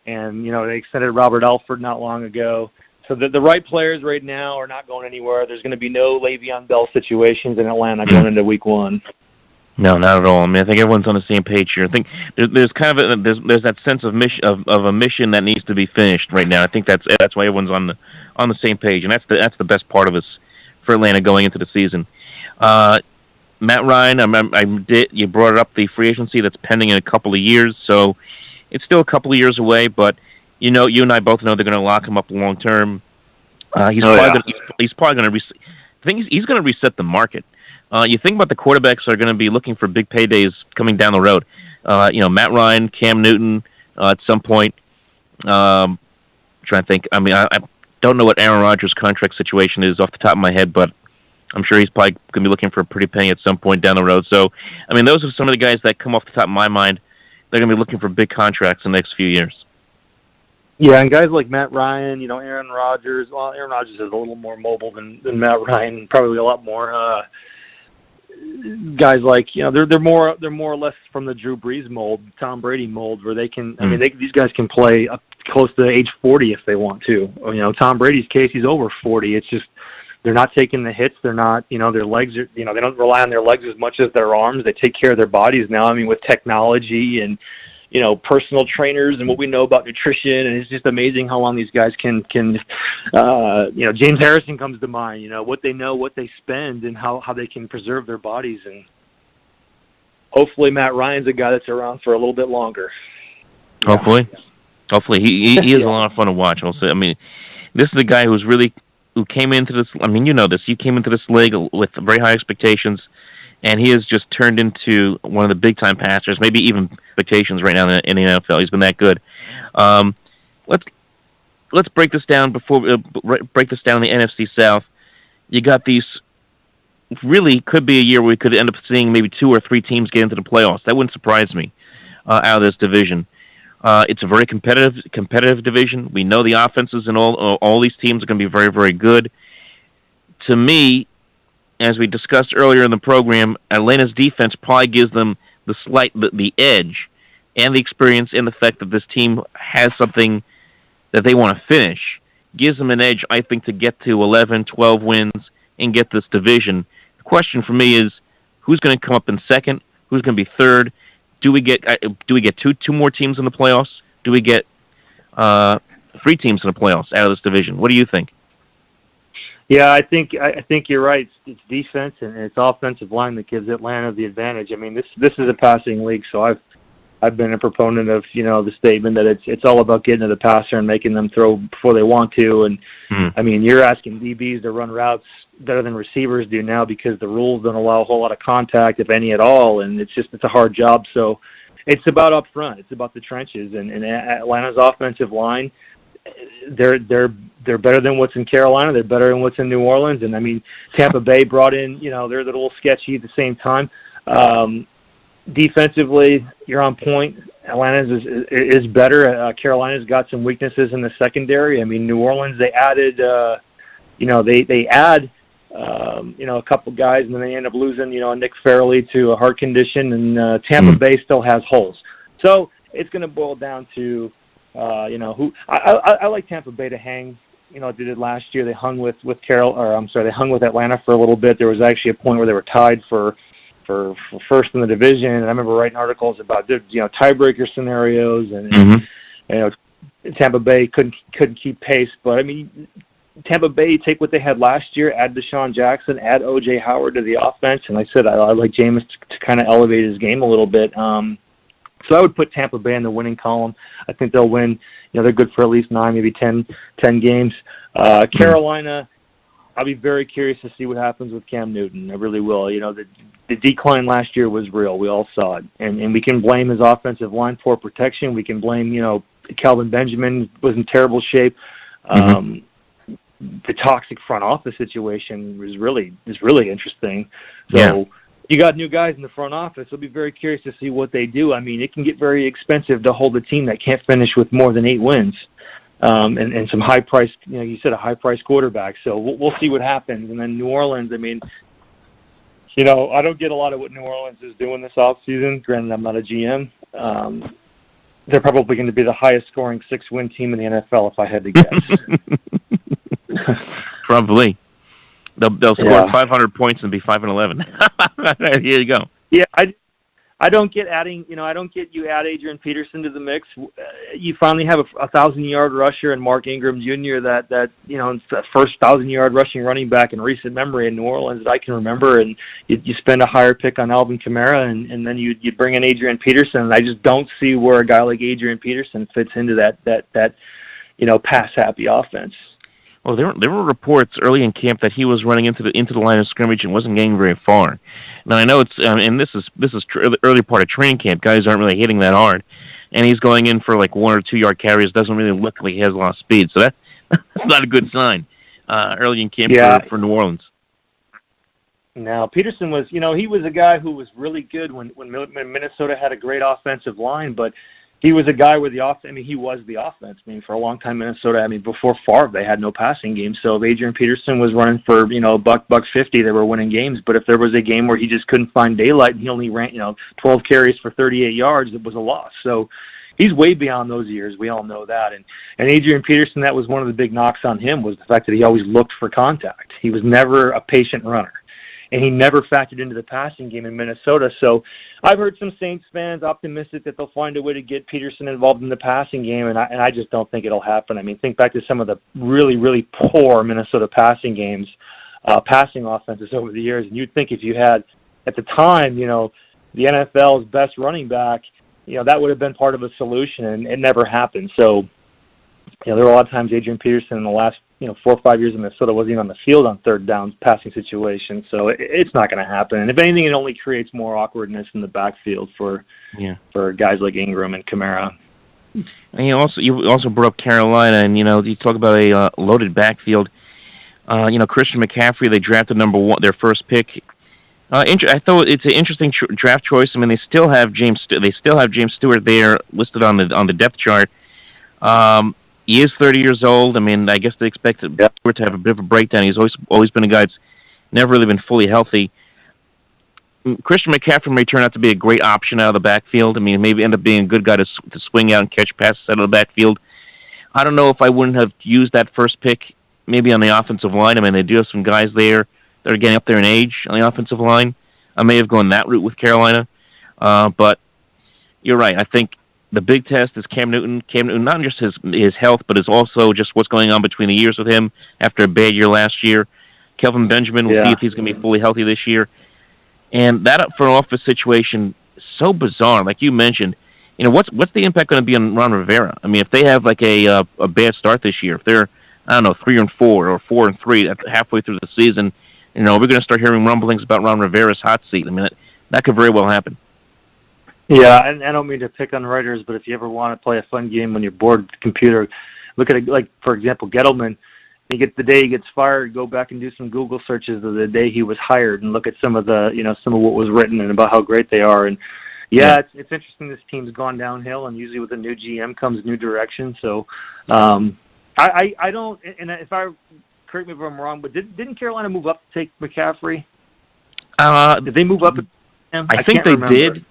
S2: and they extended Robert Alford not long ago. So the right players right now are not going anywhere. There's going to be no Le'Veon Bell situations in Atlanta going into Week 1.
S1: No, not at all. I mean, I think everyone's on the same page here. I think there's kind of there's that sense of mission of a mission that needs to be finished right now. I think that's why everyone's on the same page, and that's the best part of us for Atlanta going into the season. Matt Ryan, you brought up the free agency that's pending in a couple of years, so it's still a couple of years away. But you and I both know they're going to lock him up long term. He's probably going to. I think he's going to reset the market. You think about the quarterbacks that are going to be looking for big paydays coming down the road. Matt Ryan, Cam Newton, at some point. Trying to think. I mean, I don't know what Aaron Rodgers' contract situation is off the top of my head, but I'm sure he's probably going to be looking for a pretty penny at some point down the road. So, I mean, those are some of the guys that come off the top of my mind. They're going to be looking for big contracts in the next few years.
S2: Yeah, and guys like Matt Ryan, Aaron Rodgers. Well, Aaron Rodgers is a little more mobile than Matt Ryan, probably a lot more. Guys like they're more or less from the Drew Brees mold, Tom Brady mold, where they can. I mean, these guys can play up close to age 40 if they want to. Tom Brady's case, he's over 40. It's just they're not taking the hits. They're not. Their legs are. They don't rely on their legs as much as their arms. They take care of their bodies now. I mean, with technology and personal trainers and what we know about nutrition, and it's just amazing how long these guys can James Harrison comes to mind, what they know, what they spend, and how they can preserve their bodies. And hopefully Matt Ryan's a guy that's around for a little bit longer.
S1: Hopefully. He is a lot of fun to watch. Also, I mean, this is a guy who came into this, I mean, you came into this league with very high expectations, and he has just turned into one of the big-time passers, maybe even expectations right now in the NFL. He's been that good. Let's break this down break this down in the NFC South. You got these. Really, could be a year where we could end up seeing maybe 2 or 3 teams get into the playoffs. That wouldn't surprise me out of this division. It's a very competitive division. We know the offenses and all these teams are going to be very, very good. To me, as we discussed earlier in the program, Atlanta's defense probably gives them the edge and the experience and the fact that this team has something that they want to finish. Gives them an edge, I think, to get to 11, 12 wins and get this division. The question for me is, who's going to come up in second? Who's going to be third? Do we get two more teams in the playoffs? Do we get 3 teams in the playoffs out of this division? What do you think?
S2: Yeah, I think you're right. It's defense and it's offensive line that gives Atlanta the advantage. I mean, this is a passing league, so I've been a proponent of the statement that it's all about getting to the passer and making them throw before they want to. And I mean, you're asking DBs to run routes better than receivers do now because the rules don't allow a whole lot of contact, if any at all, and it's a hard job. So it's about up front. It's about the trenches, and Atlanta's offensive line. They're better than what's in Carolina. They're better than what's in New Orleans. And I mean, Tampa Bay brought in, they're a little sketchy at the same time. Defensively, you're on point. Atlanta's is better. Carolina's got some weaknesses in the secondary. I mean, New Orleans, they added, they add, a couple guys, and then they end up losing, Nick Fairley to a heart condition, and Tampa Bay still has holes. So it's going to boil down to, who I like Tampa Bay to hang. They did last year. They hung with they hung with Atlanta for a little bit. There was actually a point where they were tied for first in the division. And I remember writing articles about tiebreaker scenarios, and Tampa Bay couldn't keep pace. But I mean, Tampa Bay, take what they had last year, add Deshaun Jackson, add O.J. Howard to the offense, and I said I like Jameis to kind of elevate his game a little bit. So I would put Tampa Bay in the winning column. I think they'll win. They're good for at least 9, maybe 10 games. Carolina, I'll be very curious to see what happens with Cam Newton. I really will. The decline last year was real. We all saw it. And we can blame his offensive line, poor protection. We can blame, Kelvin Benjamin was in terrible shape. The toxic front office situation is really interesting. So you got new guys in the front office. I'll be very curious to see what they do. I mean, it can get very expensive to hold a team that can't finish with more than 8 wins. And some high-priced, you said a high-priced quarterback. So we'll see what happens. And then New Orleans, I mean, I don't get a lot of what New Orleans is doing this offseason. Granted, I'm not a GM. they're probably going to be the highest scoring 6-win team in the NFL if I had to guess.
S1: Probably. They'll score 500 points and be 5-11. Here you go.
S2: Yeah, I don't get adding. I don't get you add Adrian Peterson to the mix. You finally have a 1,000-yard rusher and Mark Ingram Jr. That it's the first 1,000-yard rushing running back in recent memory in New Orleans that I can remember. And you spend a higher pick on Alvin Kamara, and then you bring in Adrian Peterson. And I just don't see where a guy like Adrian Peterson fits into that pass happy offense.
S1: Well, there were reports early in camp that he was running into the line of scrimmage and wasn't getting very far. Now I know it's and this is the early part of training camp. Guys aren't really hitting that hard, and he's going in for like 1 or 2 yard carries. Doesn't really look like he has a lot of speed, so that's not a good sign early in camp for New Orleans.
S2: Now Peterson was, he was a guy who was really good when Minnesota had a great offensive line, but he was a guy with the offense. I mean, he was the offense. I mean, for a long time, Minnesota, before Favre, they had no passing game. So if Adrian Peterson was running for, $150, they were winning games. But if there was a game where he just couldn't find daylight and he only ran, 12 carries for 38 yards, it was a loss. So he's way beyond those years. We all know that. And Adrian Peterson, that was one of the big knocks on him, was the fact that he always looked for contact. He was never a patient runner. And he never factored into the passing game in Minnesota. So I've heard some Saints fans optimistic that they'll find a way to get Peterson involved in the passing game, and I just don't think it'll happen. I mean, think back to some of the really, really poor Minnesota passing games, passing offenses over the years, and you'd think if you had, at the time, the NFL's best running back, that would have been part of a solution, and it never happened. So, there were a lot of times Adrian Peterson in the last 4 or 5 years in Minnesota wasn't even on the field on third down passing situations, so it's not going to happen. And if anything, it only creates more awkwardness in the backfield for guys like Ingram and Kamara.
S1: And you also brought up Carolina, and you talk about a loaded backfield. Christian McCaffrey, they drafted number 1, their first pick. I thought it's an interesting draft choice. I mean, they still have James Stewart there listed on the depth chart. He is 30 years old. I mean, I guess they expected Stewart to have a bit of a breakdown. He's always been a guy that's never really been fully healthy. Christian McCaffrey may turn out to be a great option out of the backfield. I mean, maybe end up being a good guy to swing out and catch passes out of the backfield. I don't know if I wouldn't have used that first pick maybe on the offensive line. I mean, they do have some guys there that are getting up there in age on the offensive line. I may have gone that route with Carolina. But you're right. I think the big test is Cam Newton. Cam Newton, not just his health, but is also just what's going on between the years with him after a bad year last year. Kelvin Benjamin, we'll see if he's going to be fully healthy this year. And that front office situation is so bizarre. Like you mentioned, what's the impact going to be on Ron Rivera? I mean, if they have like a bad start this year, if they're 3-4 or 4-3 halfway through the season, we're going to start hearing rumblings about Ron Rivera's hot seat. I mean, that could very well happen.
S2: Yeah, and I don't mean to pick on writers, but if you ever want to play a fun game when you're bored with the computer, look at for example, Gettleman. The day he gets fired, go back and do some Google searches of the day he was hired, and look at some of some of what was written and about how great they are. And it's interesting. This team's gone downhill, and usually with a new GM comes new direction. So I don't. And if I correct me if I'm wrong, but didn't Carolina move up to take McCaffrey? Did they move up?
S1: I think they did.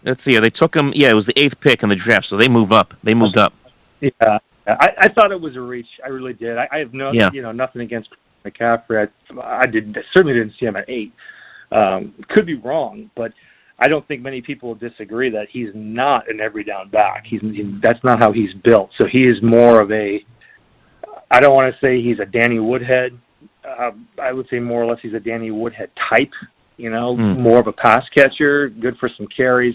S1: Let's see. They took him. Yeah, it was the 8th pick in the draft, so they moved up.
S2: Yeah, I thought it was a reach. I really did. I have nothing against McCaffrey. I certainly didn't see him at 8. Could be wrong, but I don't think many people disagree that he's not an every down back. That's not how he's built. So he is more of a. I don't want to say he's a Danny Woodhead. I would say more or less he's a Danny Woodhead type. More of a pass catcher, good for some carries,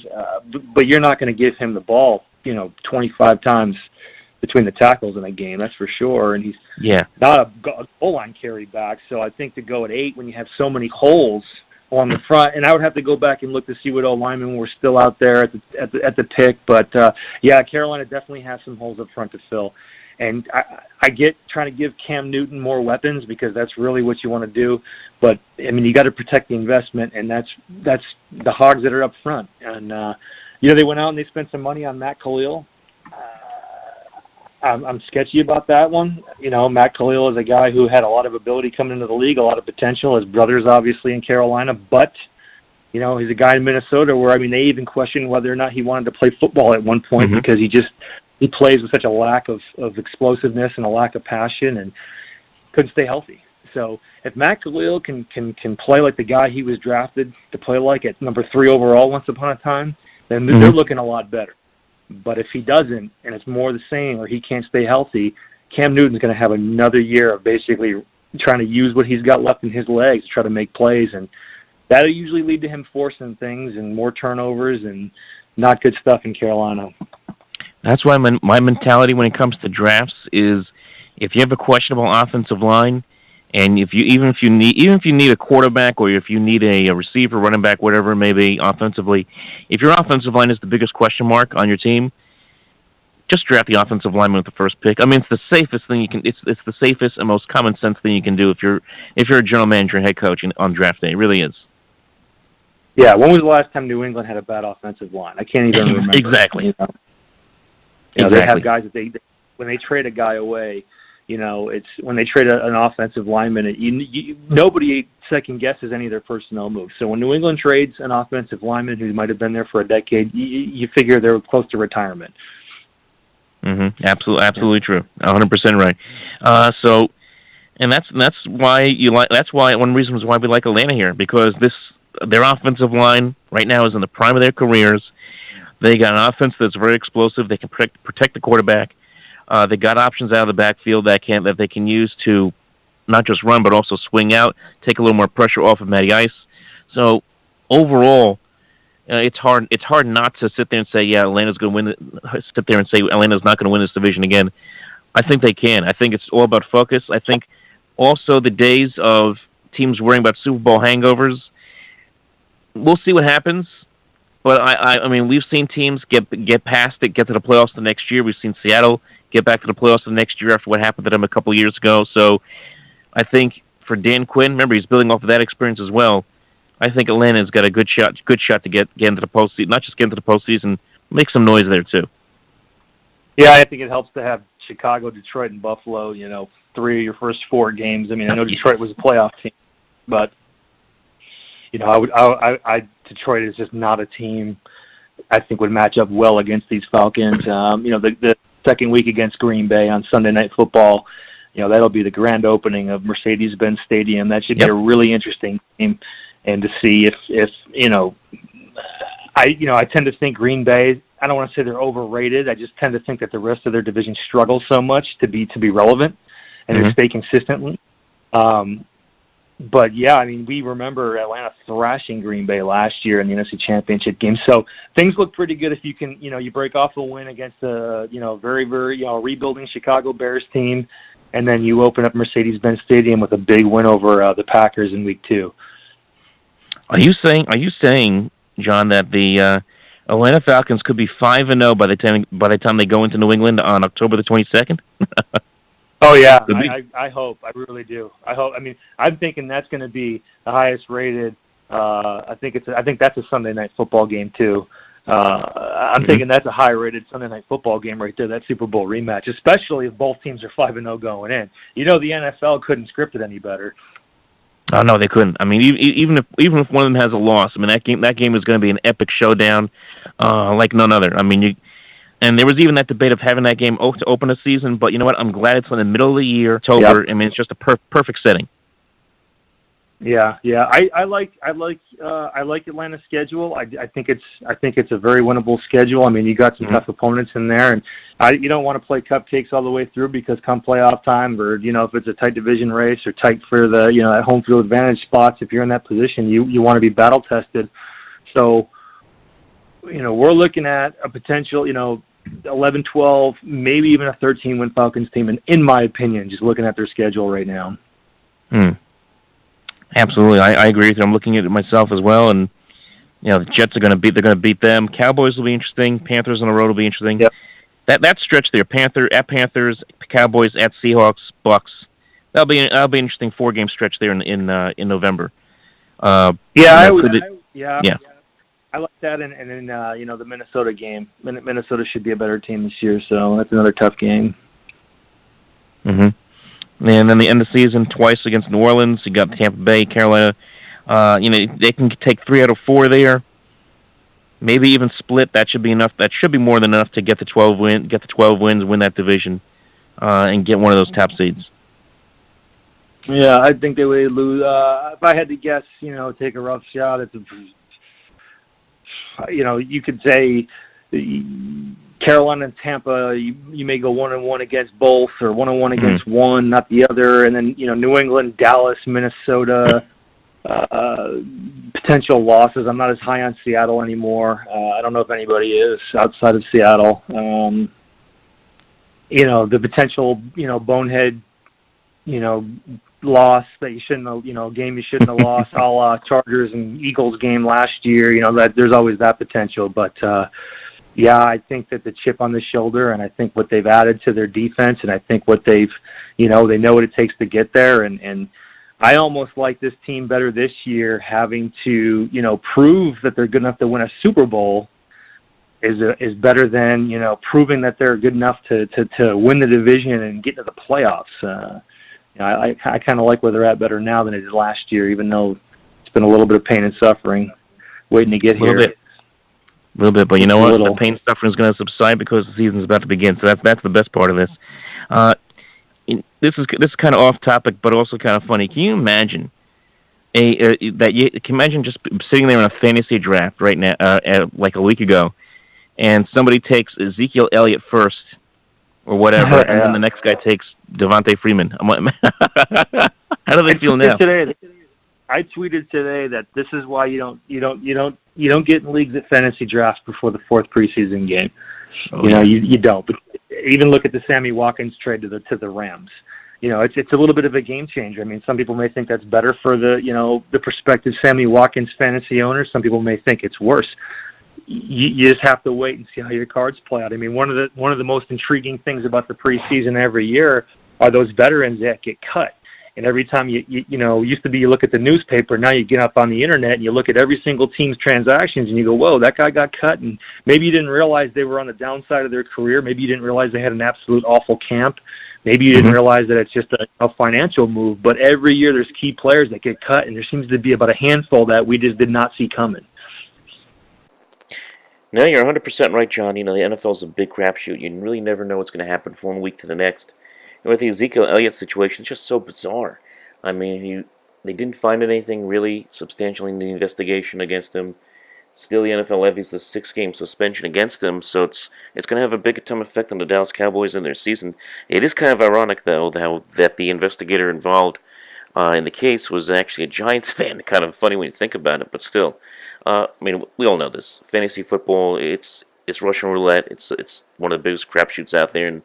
S2: but you're not going to give him the ball, 25 times between the tackles in a game, that's for sure. And he's not a goal line carry back, so I think to go at 8 when you have so many holes on the front, and I would have to go back and look to see what old linemen were still out there at the pick, but Carolina definitely has some holes up front to fill. And I get trying to give Cam Newton more weapons because that's really what you want to do. But, you got to protect the investment, and that's the hogs that are up front. And, they went out and they spent some money on Matt Khalil. I'm sketchy about that one. Matt Khalil is a guy who had a lot of ability coming into the league, a lot of potential. His brother's obviously in Carolina, but He's a guy in Minnesota where, they even questioned whether or not he wanted to play football at one point because he plays with such a lack of explosiveness and a lack of passion and couldn't stay healthy. So if Matt Khalil can play like the guy he was drafted to play like at number 3 overall once upon a time, then they're looking a lot better. But if he doesn't, and it's more the same, or he can't stay healthy, Cam Newton's going to have another year of basically trying to use what he's got left in his legs to try to make plays, and that'll usually lead to him forcing things and more turnovers and not good stuff in Carolina.
S1: That's why my mentality when it comes to drafts is, if you have a questionable offensive line, and if you need a quarterback, or if you need a receiver, running back, whatever it may be offensively, if your offensive line is the biggest question mark on your team, just draft the offensive lineman with the first pick. It's the safest thing you can. It's the safest and most common sense thing you can do if you're a general manager and head coach on draft day. It really is.
S2: Yeah. When was the last time New England had a bad offensive line? I can't even remember.
S1: Exactly.
S2: They have guys that when they trade a guy away. It's when they trade an offensive lineman, nobody second guesses any of their personnel moves. So when New England trades an offensive lineman who might have been there for a decade, you figure they're close to retirement.
S1: Absolutely true. 100% right. And that's why one reason why we like Atlanta here, because their offensive line right now is in the prime of their careers. They got an offense that's very explosive. They can protect the quarterback. They got options out of the backfield that they can use to not just run but also swing out, take a little more pressure off of Matty Ice. So overall, it's hard not to sit there and say, Atlanta's going to win. Sit there and say Atlanta's not going to win this division again. I think they can. I think it's all about focus. I think also the days of teams worrying about Super Bowl hangovers, we'll see what happens. But we've seen teams get past it, get to the playoffs the next year. We've seen Seattle get back to the playoffs the next year after what happened to them a couple of years ago. So I think for Dan Quinn, remember, he's building off of that experience as well. I think Atlanta's got a good shot to get into the postseason, not just get into the postseason, make some noise there too.
S2: Yeah, I think it helps to have Chicago, Detroit, and Buffalo, 3 of your first 4 games. I know Detroit was a playoff team, but Detroit is just not a team I think would match up well against these Falcons. The second week against Green Bay on Sunday Night Football, that'll be the grand opening of Mercedes-Benz Stadium. That should be a really interesting game, and to see if I tend to think Green Bay, I don't want to say they're overrated. I just tend to think that the rest of their division struggles so much to be relevant and to stay consistently. But yeah, we remember Atlanta thrashing Green Bay last year in the NFC Championship game. So things look pretty good if you can, you break off a win against a, very, very, rebuilding Chicago Bears team, and then you open up Mercedes-Benz Stadium with a big win over the Packers in week 2.
S1: Are you saying, John, that the Atlanta Falcons could be 5-0 by the time they go into New England on October the 22nd?
S2: Oh yeah, I hope. I really do. I hope. I'm thinking that's going to be the highest rated. I think that's a Sunday Night Football game too. I'm thinking that's a high rated Sunday Night Football game right there. That Super Bowl rematch, especially if both teams are 5-0 going in. The NFL couldn't script it any better.
S1: Oh no, they couldn't. Even if one of them has a loss, that game is going to be an epic showdown, like none other. And there was even that debate of having that game to open a season, but you know what? I'm glad it's in the middle of the year, October. Yep. It's just a perfect setting.
S2: Yeah. I like Atlanta's schedule. I think it's a very winnable schedule. You got some tough opponents in there, and you don't want to play cupcakes all the way through, because come playoff time, or if it's a tight division race or tight for the at home field advantage spots, if you're in that position, you want to be battle tested. So we're looking at a potential 11-12, maybe even a 13-win Falcons team, in my opinion, just looking at their schedule right now.
S1: Absolutely, I agree with you. I'm looking at it myself as well, and the Jets are going to beat them. Cowboys will be interesting. Panthers on the road will be interesting.
S2: Yep.
S1: That stretch there, Panthers, Cowboys at Seahawks, Bucks. That'll be an interesting 4-game stretch there in November.
S2: I like that, and then the Minnesota game. Minnesota should be a better team this year, so that's another tough game.
S1: And then the end of the season, twice against New Orleans. You got Tampa Bay, Carolina. They can take 3 out of 4 there. Maybe even split. That should be enough. That should be more than enough to get the 12 wins, win that division, and get one of those top seeds.
S2: Yeah, I think they would lose. If I had to guess, take a rough shot at you could say Carolina and Tampa. You may go 1-1 against both, or 1-1 against one, not the other, and then New England, Dallas, Minnesota. Potential losses. I'm not as high on Seattle anymore. I don't know if anybody is outside of Seattle. The potential, bonehead, loss that you shouldn't have, game you shouldn't have lost, a la Chargers and Eagles game last year. That there's always that potential. But yeah, I think that the chip on the shoulder, and I think what they've added to their defense, and I think what they've, they know what it takes to get there, and I almost like this team better this year, having to, prove that they're good enough to win a Super Bowl is better than, proving that they're good enough to win the division and get into the playoffs. I kind of like where they're at better now than they did last year, even though it's been a little bit of pain and suffering waiting to get here.
S1: A little bit, but you know what? The pain and suffering is going to subside because the season's about to begin, so that's the best part of this. This is kind of off topic, but also kind of funny. Can you imagine just sitting there in a fantasy draft right now, like a week ago, and somebody takes Ezekiel Elliott first, or whatever, and then the next guy takes Devontae Freeman? I'm like, how do they feel now?
S2: I tweeted today that this is why you don't get in leagues at fantasy drafts before the 4th preseason game. You don't. But even look at the Sammy Watkins trade to the Rams. It's a little bit of a game changer. I mean, some people may think that's better for the prospective Sammy Watkins fantasy owners. Some people may think it's worse. You just have to wait and see how your cards play out. I mean, one of the most intriguing things about the preseason every year are those veterans that get cut. And every time used to be you look at the newspaper, now you get up on the internet and you look at every single team's transactions and you go, whoa, that guy got cut. And maybe you didn't realize they were on the downside of their career. Maybe you didn't realize they had an absolute awful camp. Maybe you didn't realize that it's just a financial move. But every year there's key players that get cut, and there seems to be about a handful that we just did not see coming.
S3: No, you're 100% right, John. The NFL's a big crapshoot. You really never know what's going to happen from one week to the next. And with the Ezekiel Elliott situation, it's just so bizarre. I mean, they didn't find anything really substantial in the investigation against him. Still, the NFL levies the 6-game suspension against him, so it's going to have a big time effect on the Dallas Cowboys and their season. It is kind of ironic, though, that the investigator involved in the case was actually a Giants fan. Kind of funny when you think about it, but still. I mean, we all know this. Fantasy football, it's Russian roulette. It's one of the biggest crapshoots out there, and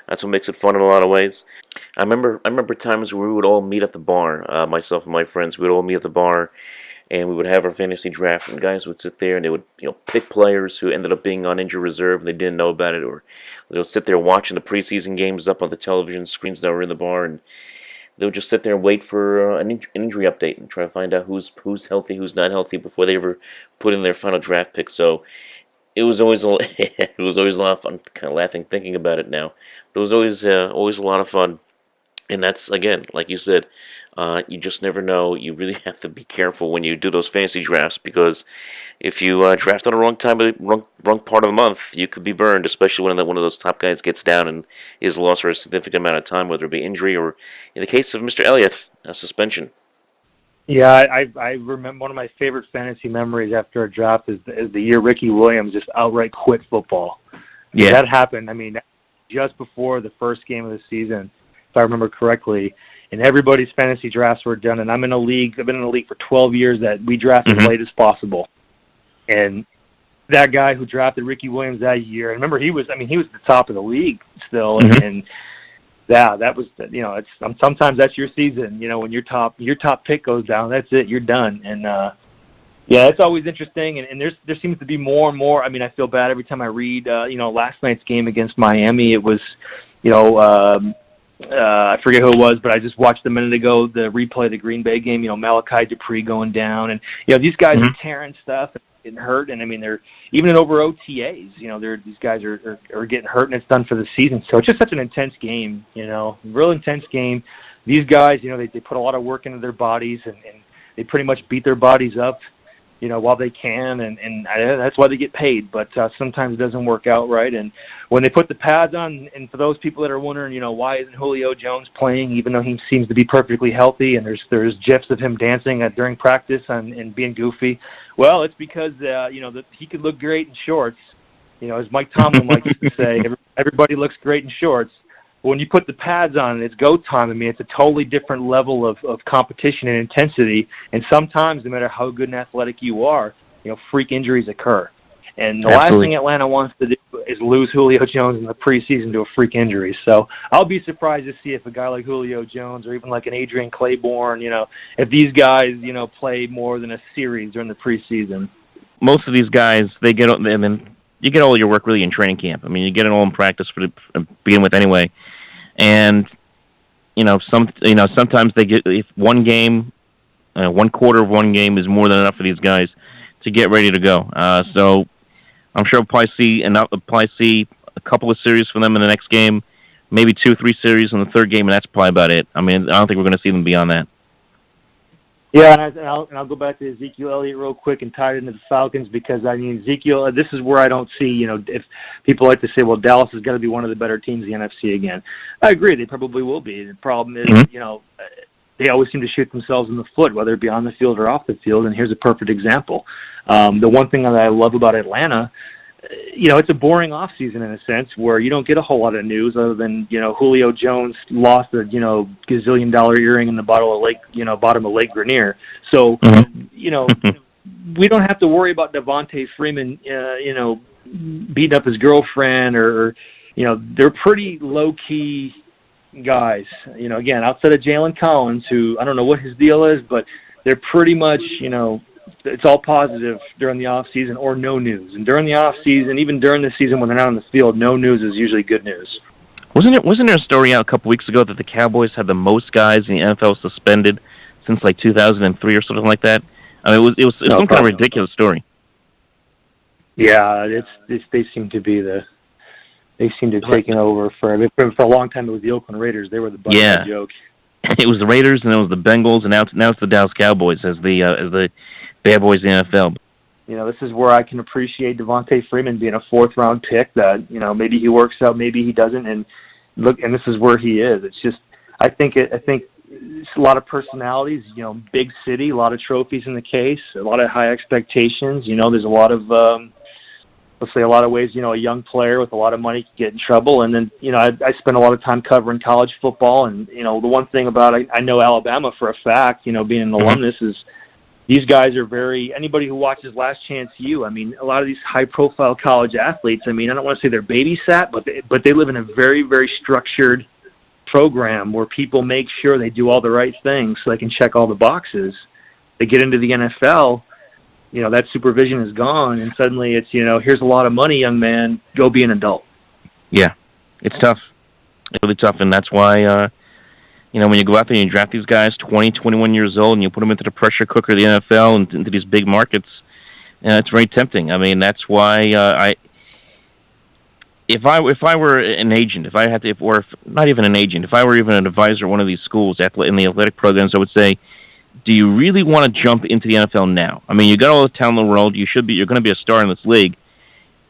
S3: that's what makes it fun in a lot of ways. I remember times where we would all meet at the bar, myself and my friends. We would all meet at the bar, and we would have our fantasy draft, and guys would sit there and they would pick players who ended up being on injured reserve and they didn't know about it, or they would sit there watching the preseason games up on the television screens that were in the bar, and they would just sit there and wait for an injury update and try to find out who's healthy, who's not healthy before they ever put in their final draft pick. So it was always a lot of fun, kind of laughing thinking about it now. But it was always a lot of fun, and that's, again, like you said, you just never know. You really have to be careful when you do those fantasy drafts, because if you draft on the wrong time, wrong part of the month, you could be burned, especially when one of those top guys gets down and is lost for a significant amount of time, whether it be injury or, in the case of Mr. Elliott, a suspension.
S2: Yeah, I remember one of my favorite fantasy memories after a draft is the year Ricky Williams just outright quit football.
S1: Yeah,
S2: that happened. I mean, just before the first game of the season, if I remember correctly. And everybody's fantasy drafts were done. And I've been in a league for 12 years that we draft as late as possible. And that guy who drafted Ricky Williams that year, and remember he was the top of the league still. And yeah, that was, sometimes that's your season. When your top pick goes down, that's it. You're done. And yeah, it's always interesting. And there seems to be more and more. I mean, I feel bad every time I read. Last night's game against Miami, it was, I forget who it was, but I just watched a minute ago the replay of the Green Bay game. Malachi Dupree going down, and these guys are tearing stuff and getting hurt. And I mean, they're even over OTAs. These guys are getting hurt, and it's done for the season. So it's just such an intense game. Real intense game. These guys, they put a lot of work into their bodies, and they pretty much beat their bodies up, while they can, and that's why they get paid. But sometimes it doesn't work out right. And when they put the pads on, and for those people that are wondering, why isn't Julio Jones playing, even though he seems to be perfectly healthy, and there's gifs of him dancing during practice and being goofy. Well, it's because that he could look great in shorts. As Mike Tomlin likes to say, everybody looks great in shorts. But when you put the pads on, it's go time. I mean, it's a totally different level of competition and intensity. And sometimes, no matter how good and athletic you are, freak injuries occur. And the last thing Atlanta wants to do is lose Julio Jones in the preseason to a freak injury. So I'll be surprised to see if a guy like Julio Jones or even like an Adrian Claiborne, if these guys, play more than a series during the preseason.
S1: Most of these guys, they get, and then you get all your work really in training camp. I mean, you get it all in practice to begin with anyway. And, sometimes they get, if one game, 1/4 of one game is more than enough for these guys to get ready to go. So I'm sure we'll probably see a couple of series from them in the next game, maybe 2 or 3 series in the third game, and that's probably about it. I mean, I don't think we're going to see them beyond that.
S2: Yeah, and I'll go back to Ezekiel Elliott real quick and tie it into the Falcons because, Ezekiel, this is where I don't see, if people like to say, well, Dallas is going to be one of the better teams in the NFC again. I agree, they probably will be. The problem is, they always seem to shoot themselves in the foot, whether it be on the field or off the field, and here's a perfect example. The one thing that I love about Atlanta, it's a boring offseason in a sense where you don't get a whole lot of news other than, Julio Jones lost a, gazillion-dollar earring in the bottom of Lake Grenier. So, we don't have to worry about Devontae Freeman, beating up his girlfriend or they're pretty low-key guys. Again, outside of Jalen Collins, who I don't know what his deal is, but they're pretty much, it's all positive during the off season or no news. And during the off season, even during the season when they're not on the field, no news is usually good news.
S1: Wasn't there a story out a couple weeks ago that the Cowboys had the most guys in the NFL suspended since like 2003 or something like that? I mean, it was some kind of ridiculous story.
S2: Yeah, they seem to be they seem to have taken over for a long time. It was the Oakland Raiders. They were the butt of the joke.
S1: It was the Raiders, and it was the Bengals, and now it's the Dallas Cowboys as the bad boys in the NFL.
S2: This is where I can appreciate Devontae Freeman being a 4th-round pick. That maybe he works out, maybe he doesn't, and this is where he is. It's just I think it's a lot of personalities. Big city, a lot of trophies in the case, a lot of high expectations. There's a lot of let's say a lot of ways, a young player with a lot of money can get in trouble. And then, I spend a lot of time covering college football. And, the one thing about, I know Alabama for a fact, being an alumnus is these guys are anybody who watches Last Chance U, a lot of these high-profile college athletes, I don't want to say they're babysat, but they live in a very, very structured program where people make sure they do all the right things so they can check all the boxes. They get into the NFL, that supervision is gone, and suddenly it's, here's a lot of money, young man, go be an adult.
S1: Yeah, it's tough. It's really tough, and that's why, when you go out there and you draft these guys, 20, 21 years old, and you put them into the pressure cooker of the NFL and into these big markets, it's very tempting. That's why if I were an agent, if not even an agent, if I were even an advisor at one of these schools in the athletic programs, I would say, do you really want to jump into the NFL now? You got all the talent in the world. You're going to be a star in this league,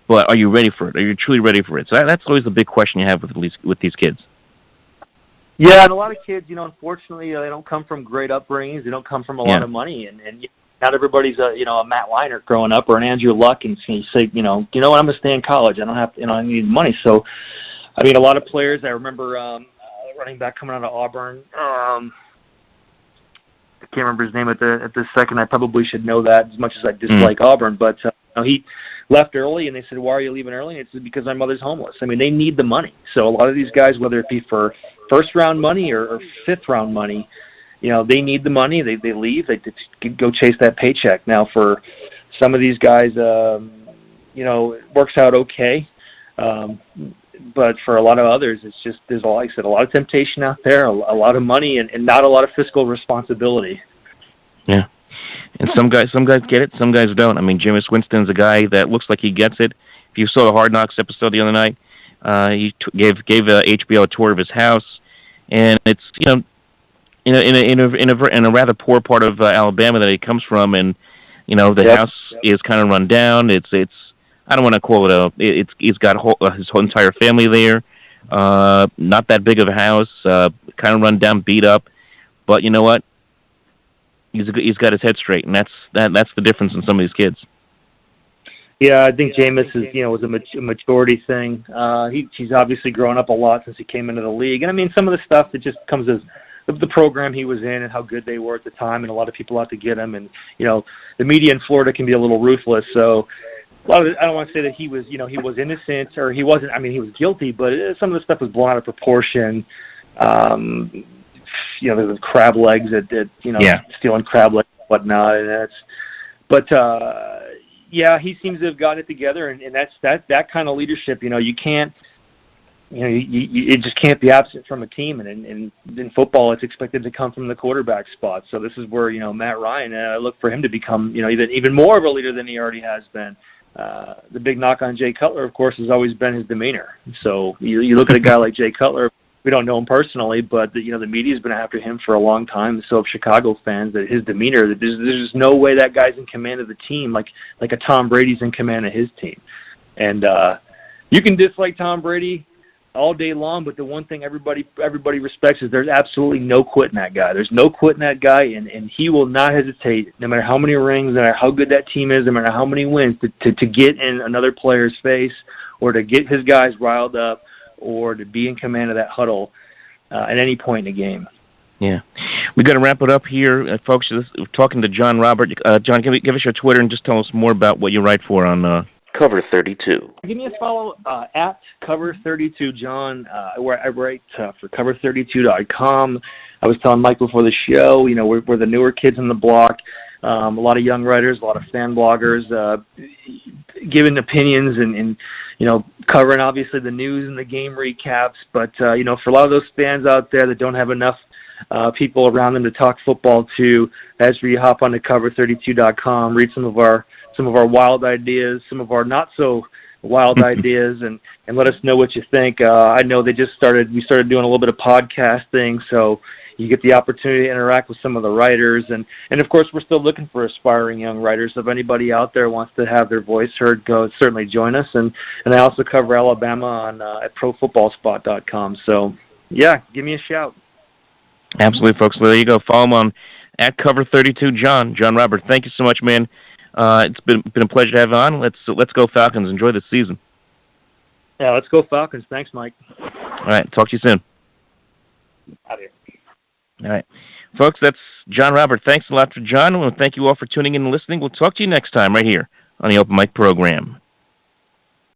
S1: but are you ready for it? Are you truly ready for it? So that's always the big question you have with these kids.
S2: Yeah, and a lot of kids, unfortunately, they don't come from great upbringings. They don't come from a lot of money, and not everybody's a Matt Leinart growing up or an Andrew Luck, and you say, what, I'm going to stay in college. I don't have, I need money. So, a lot of players. I remember running back coming out of Auburn. I can't remember his name at this second. I probably should know that as much as I dislike Auburn. But he left early, and they said, why are you leaving early? And it's because my mother's homeless. They need the money. So a lot of these guys, whether it be for first-round money or fifth-round money, they need the money. They leave. They go chase that paycheck. Now, for some of these guys, it works out okay. But for a lot of others, it's just, there's, like I said, a lot of temptation out there, a lot of money, and not a lot of fiscal responsibility.
S1: Yeah. And some guys get it, some guys don't. Jameis Winston's a guy that looks like he gets it. If you saw the Hard Knocks episode the other night, he gave HBO a tour of his house, and it's, in a rather poor part of Alabama that he comes from, and the house is kind of run down. It's I don't want to call it he's got his whole entire family there. Not that big of a house, kind of run down, beat up, but you know what? He's got his head straight, and that's the difference in some of these kids.
S2: Yeah, I think Jameis was a maturity thing. He's obviously grown up a lot since he came into the league, and I mean some of the stuff that just comes as the program he was in and how good they were at the time, and a lot of people out to get him, and the media in Florida can be a little ruthless, so. I don't want to say that he was innocent or he wasn't. I mean, he was guilty, but some of the stuff was blown out of proportion. The crab legs stealing crab legs and whatnot, and he seems to have gotten it together, and that's that kind of leadership. You can't, it just can't be absent from a team, and in football, it's expected to come from the quarterback spot. So this is where Matt Ryan. I look for him to become even more of a leader than he already has been. The big knock on Jay Cutler, of course, has always been his demeanor. So you look at a guy like Jay Cutler, we don't know him personally, but the media's been after him for a long time. So have Chicago fans, that his demeanor, that there's no way that guy's in command of the team like a Tom Brady's in command of his team. And you can dislike Tom Brady all day long, but the one thing everybody respects is there's absolutely no quitting that guy. There's no quitting that guy, and he will not hesitate, no matter how many rings, no matter how good that team is, no matter how many wins, to get in another player's face or to get his guys riled up or to be in command of that huddle at any point in the game.
S1: Yeah. We got to wrap it up here, folks. We're talking to John Robert. John, give us your Twitter and just tell us more about what you write for on
S3: Cover 32.
S2: Give me a follow at Cover 32, John. Where I write for cover32.com. I was telling Mike before the show, we're the newer kids on the block. A lot of young writers, a lot of fan bloggers, giving opinions and covering obviously the news and the game recaps. But for a lot of those fans out there that don't have enough people around them to talk football to, that's where you hop on to cover32.com, read some of our wild ideas, some of our not so wild ideas, and let us know what you think. I know we started doing a little bit of podcasting, so you get the opportunity to interact with some of the writers, and of course we're still looking for aspiring young writers. So if anybody out there wants to have their voice heard, certainly join us. And I also cover Alabama on at profootballspot.com. So yeah, give me a shout.
S1: Absolutely, folks. There you go. Follow him on at Cover 32. John Robert, thank you so much, man. It's been a pleasure to have you on. Let's go Falcons. Enjoy the season.
S2: Yeah, let's go Falcons. Thanks, Mike.
S1: All right, talk to you soon.
S2: Out here.
S1: All right, folks, that's John Robert. Thanks a lot for John. Well, thank you all for tuning in and listening. We'll talk to you next time right here on the Open Mic program.